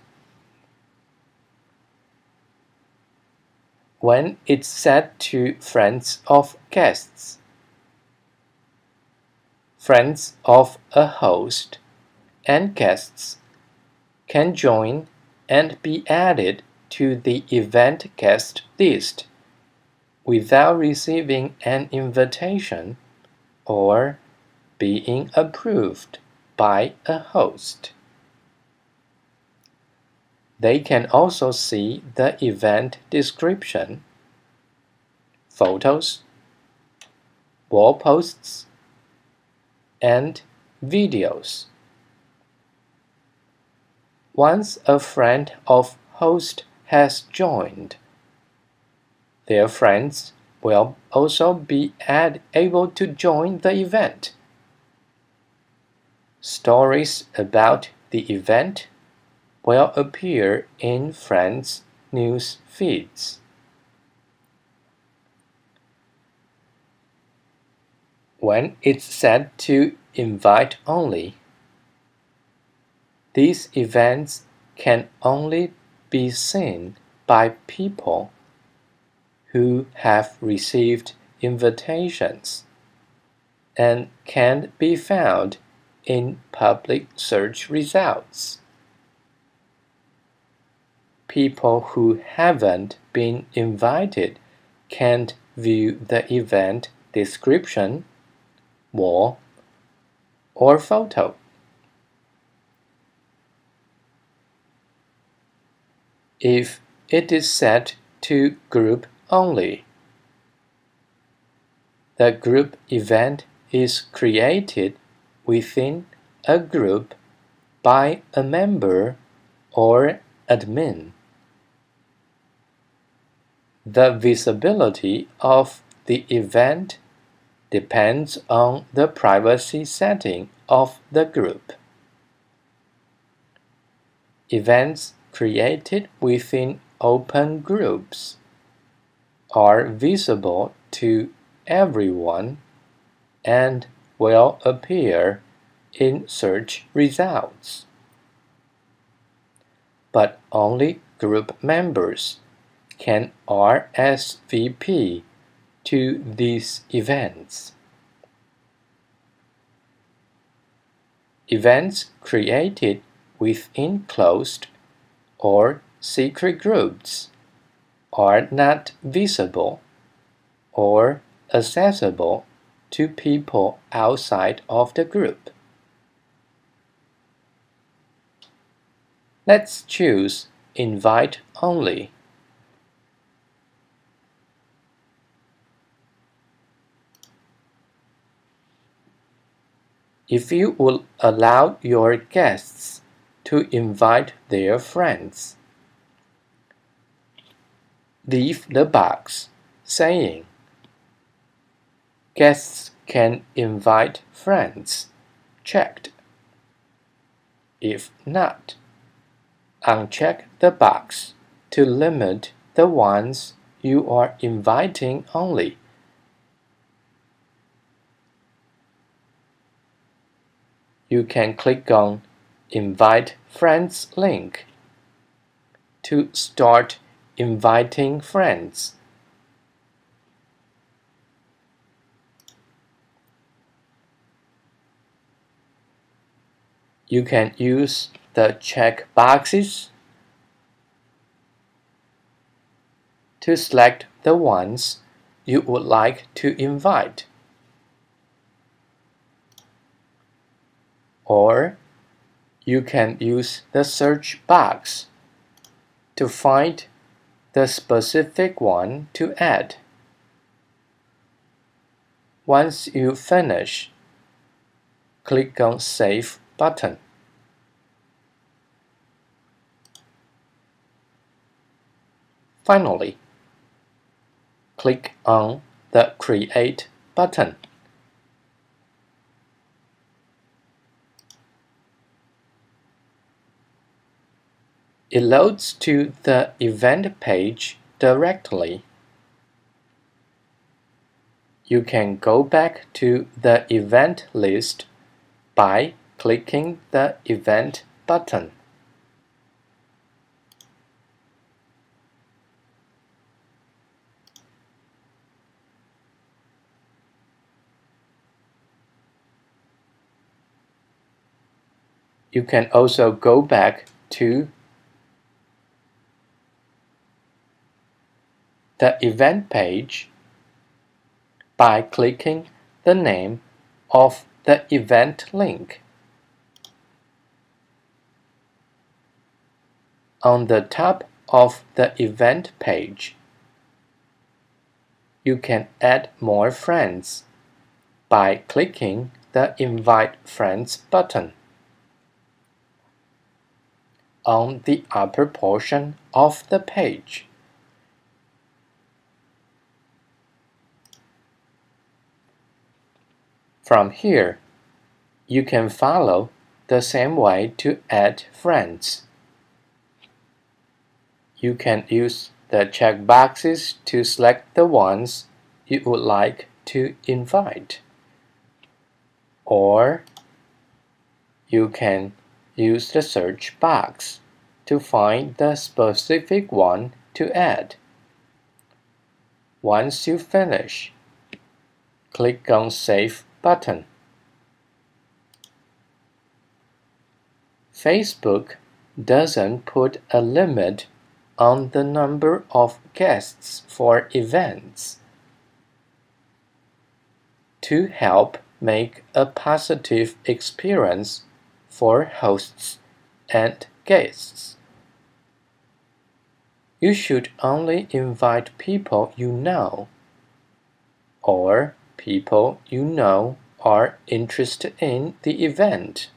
When it's set to friends of guests, friends of a host, and guests can join and be added to the event guest list without receiving an invitation or being approved by a host. They can also see the event description, photos, wall posts, and videos. Once a friend of host has joined, their friends will also be able to join the event. Stories about the event will appear in friends' news feeds. When it's set to invite only, these events can only be seen by people who have received invitations and can't be found in public search results. People who haven't been invited can't view the event description, wall, or photo. If it is set to group only, the group event is created within a group by a member or admin. The visibility of the event depends on the privacy setting of the group. Events created within open groups are visible to everyone and will appear in search results. But only group members can RSVP to these events. Events created within closed or secret groups are not visible or accessible to people outside of the group. Let's choose Invite Only. If you would allow your guests to invite their friends, leave the box saying, "Guests can invite friends" checked. If not, uncheck the box to limit the ones you are inviting only. You can click on Invite Friends link to start inviting friends. You can use the check boxes to select the ones you would like to invite. Or you can use the search box to find the specific one to add. Once you finish, click on Save button. Finally, click on the Create button. It loads to the event page directly. You can go back to the event list by clicking the Event button. You can also go back to the event page by clicking the name of the event link. On the top of the event page, you can add more friends by clicking the Invite Friends button. On the upper portion of the page, from here, you can follow the same way to add friends. You can use the checkboxes to select the ones you would like to invite. Or you can use the search box to find the specific one to add. Once you finish, click on Save button. Facebook doesn't put a limit on the number of guests for events. To help make a positive experience for hosts and guests, you should only invite people you know, or people you know are interested in the event.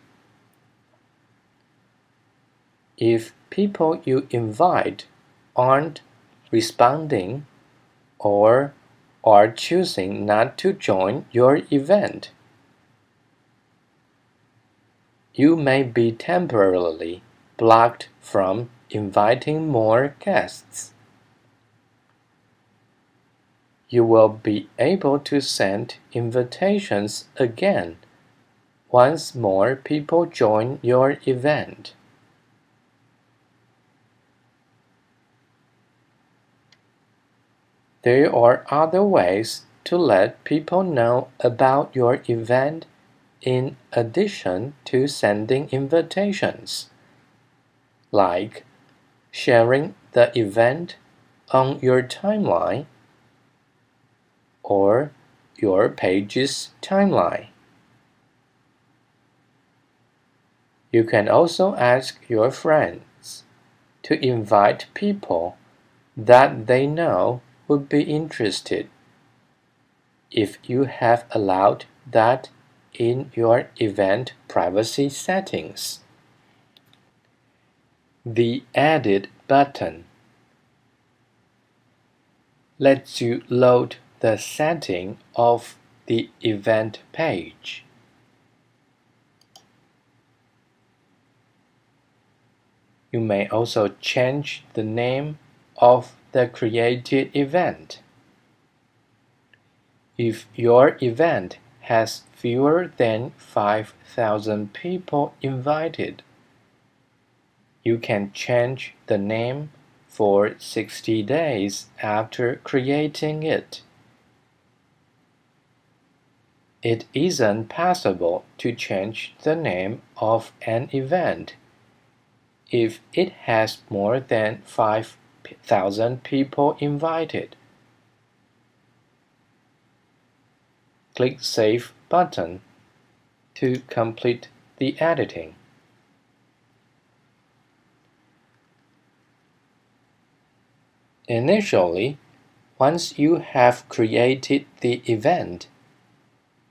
If people you invite aren't responding or are choosing not to join your event, you may be temporarily blocked from inviting more guests. You will be able to send invitations again once more people join your event. There are other ways to let people know about your event in addition to sending invitations, like sharing the event on your timeline or your page's timeline. You can also ask your friends to invite people that they know would be interested, if you have allowed that in your event privacy settings. The Edit button lets you load the setting of the event page. You may also change the name of the created event. If your event has fewer than 5,000 people invited, you can change the name for 60 days after creating it. It isn't possible to change the name of an event if it has more than 5,000 people invited. Click Save button to complete the editing. Initially, once you have created the event,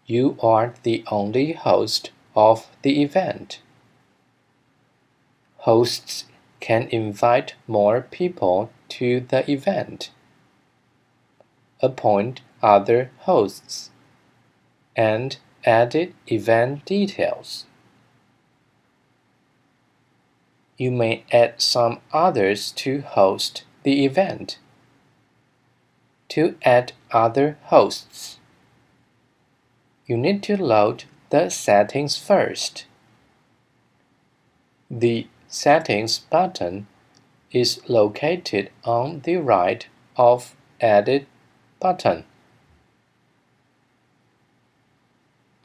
you are the only host of the event. Hosts can invite more people to the event, appoint other hosts, and edit event details. You may add some others to host the event. To add other hosts, you need to load the settings first. The Settings button is located on the right of Edit button.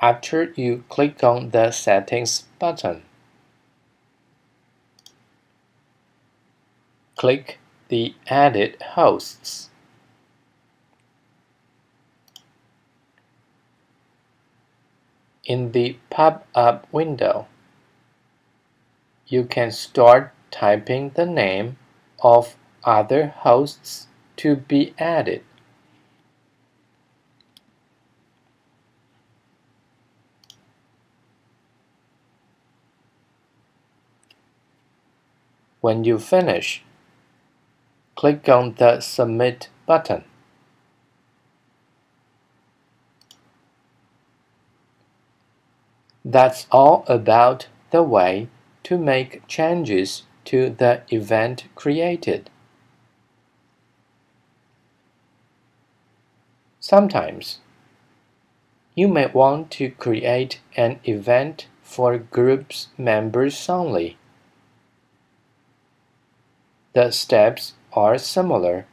After you click on the Settings button, click the Edit Hosts. In the pop-up window, you can start typing the name of other hosts to be added. When you finish, click on the Submit button. That's all about the way to make changes to the event created. Sometimes, you may want to create an event for group's members only. The steps are similar.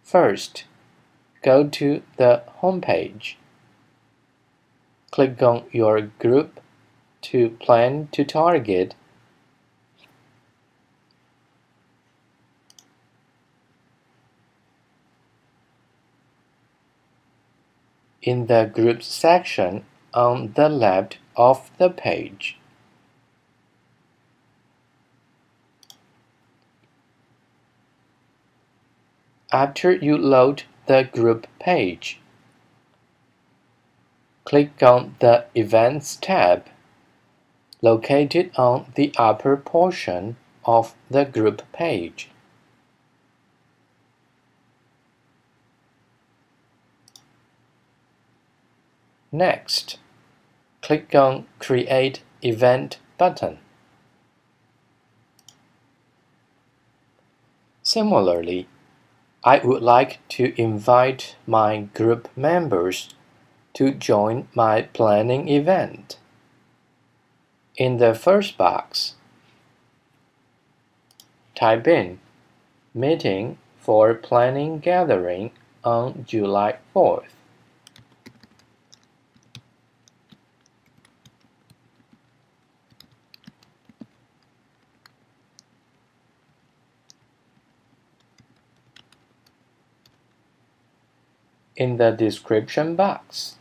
First, go to the home page. Click on your group to plan to target. In the Groups section on the left of the page, after you load the group page, click on the Events tab located on the upper portion of the group page. Next, click on Create Event button. Similarly, I would like to invite my group members to join my planning event. In the first box, type in Meeting for Planning Gathering on July 4th. In the description box,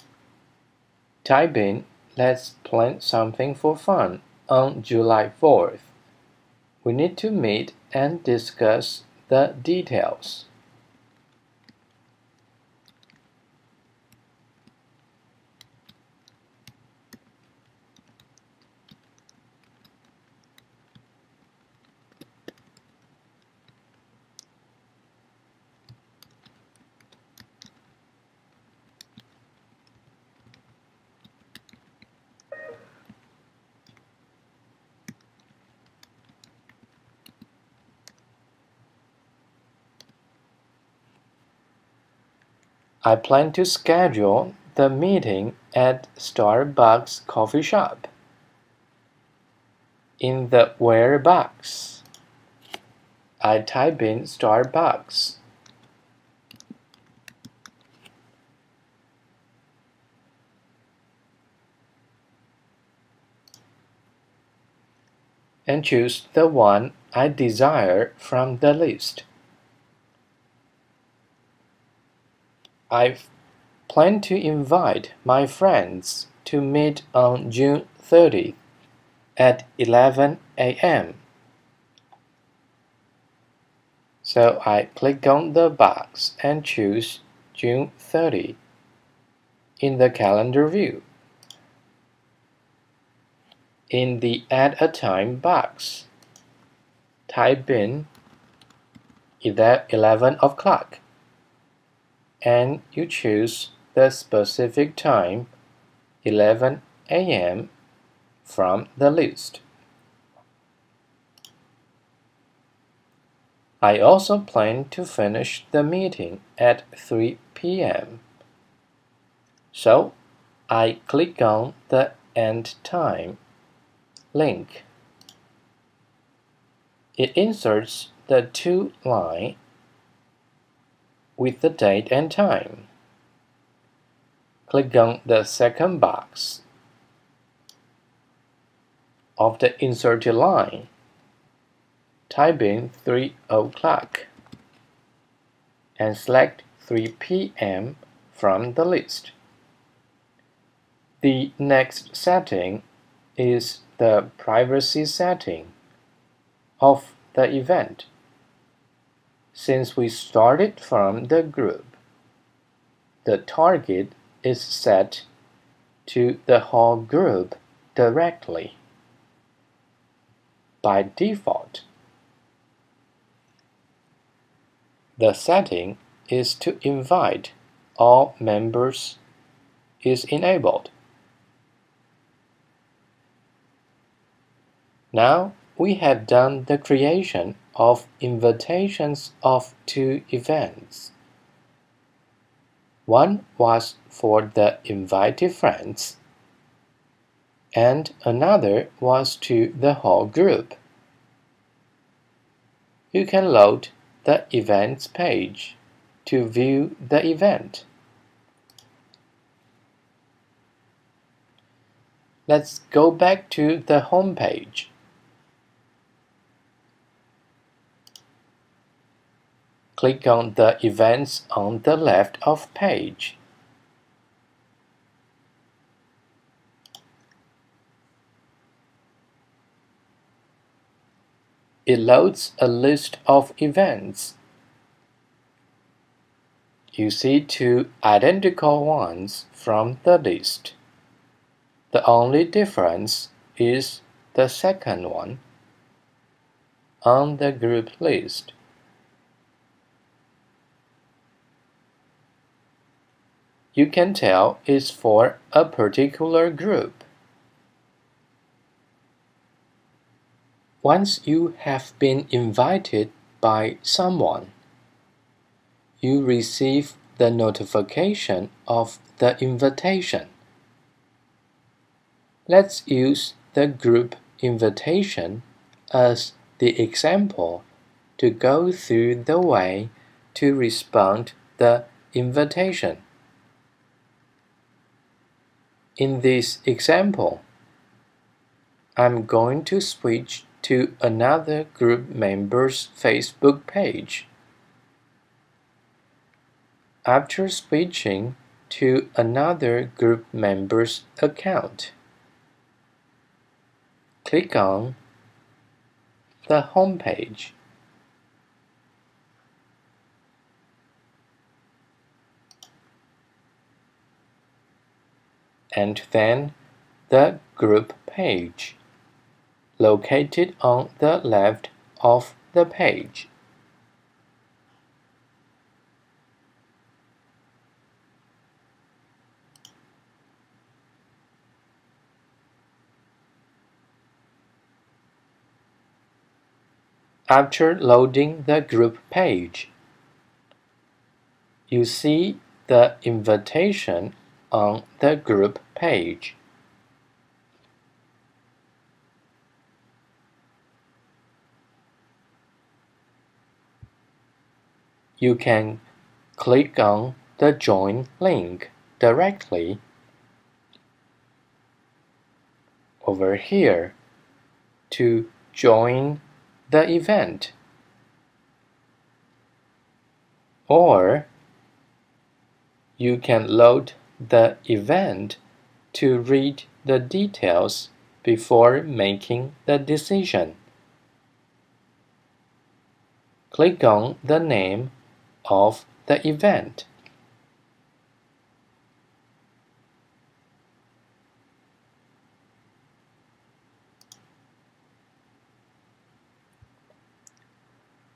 type in Let's plan something for fun on July 4th. We need to meet and discuss the details. I plan to schedule the meeting at Starbucks coffee shop. In the Where box, I type in Starbucks. And choose the one I desire from the list. I plan to invite my friends to meet on June 30th at 11 a.m. So I click on the box and choose June 30 in the calendar view. In the Add a Time box, type in 11 o'clock, and you choose the specific time 11 a.m. from the list. I also plan to finish the meeting at 3 p.m. So I click on the End Time link. It inserts the to line with the date and time. Click on the second box of the inserted line. Type in 3 o'clock and select 3 p.m. from the list. The next setting is the privacy setting of the event. Since we started from the group, the target is set to the whole group directly. By default, the setting is to invite all members is enabled. Now we have done the creation of invitations of two events. One was for the invited friends, and another was to the whole group. You can load the Events page to view the event. Let's go back to the home page. Click on the events on the left of page. It loads a list of events. You see two identical ones from the list. The only difference is the second one on the group list. You can tell it's for a particular group. Once you have been invited by someone, you receive the notification of the invitation. Let's use the group invitation as the example to go through the way to respond the invitation. In this example, I'm going to switch to another group member's Facebook page. After switching to another group member's account, click on the home page. And then the group page, located on the left of the page. After loading the group page, you see the invitation on the group page. You can click on the Join link directly over here to join the event. Or you can load the event to read the details before making the decision. Click on the name of the event.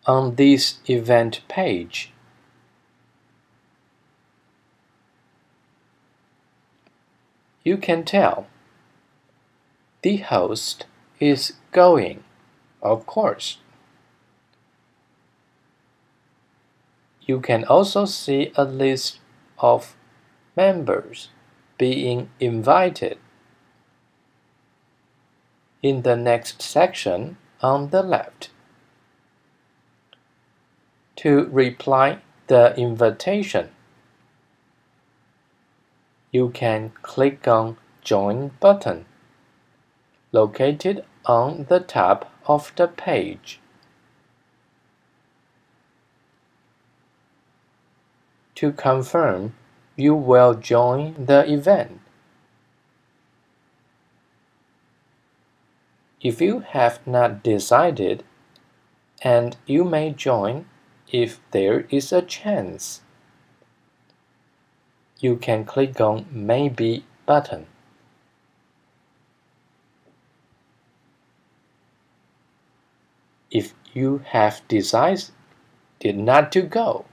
on this event page. You can tell the host is going, of course. You can also see a list of members being invited in the next section on the left. To reply the invitation, you can click on Join button located on the top of the page. To confirm you will join the event. If you have not decided, and you may join if there is a chance, you can click on Maybe button. If you have decided not to go,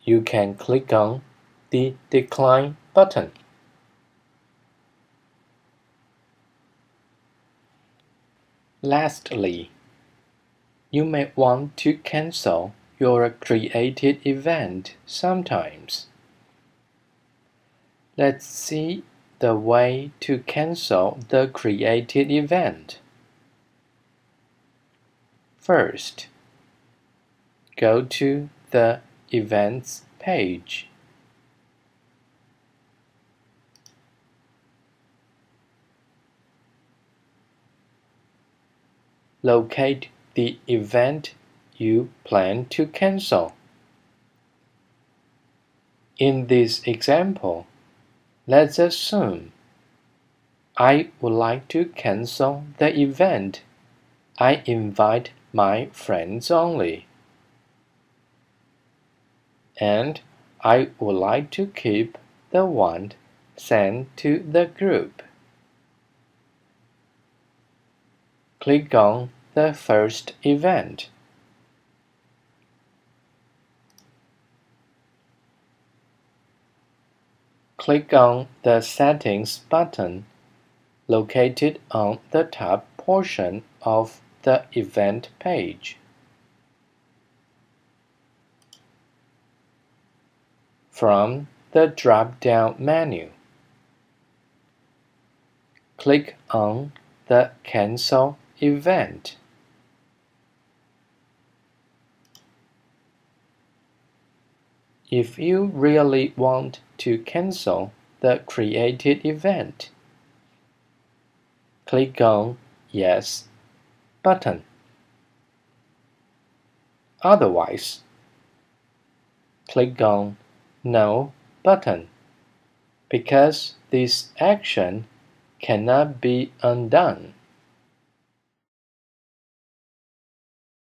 you can click on the Decline button. Lastly, you may want to cancel your created event sometimes. Let's see the way to cancel the created event. First, go to the Events page. Locate the event you plan to cancel. In this example, let's assume I would like to cancel the event I invite my friends only, and I would like to keep the one sent to the group. Click on the first event. Click on the Settings button located on the top portion of the event page. From the drop-down menu, click on the Cancel Event. If you really want to cancel the created event, click on Yes button. Otherwise, click on No button, because this action cannot be undone.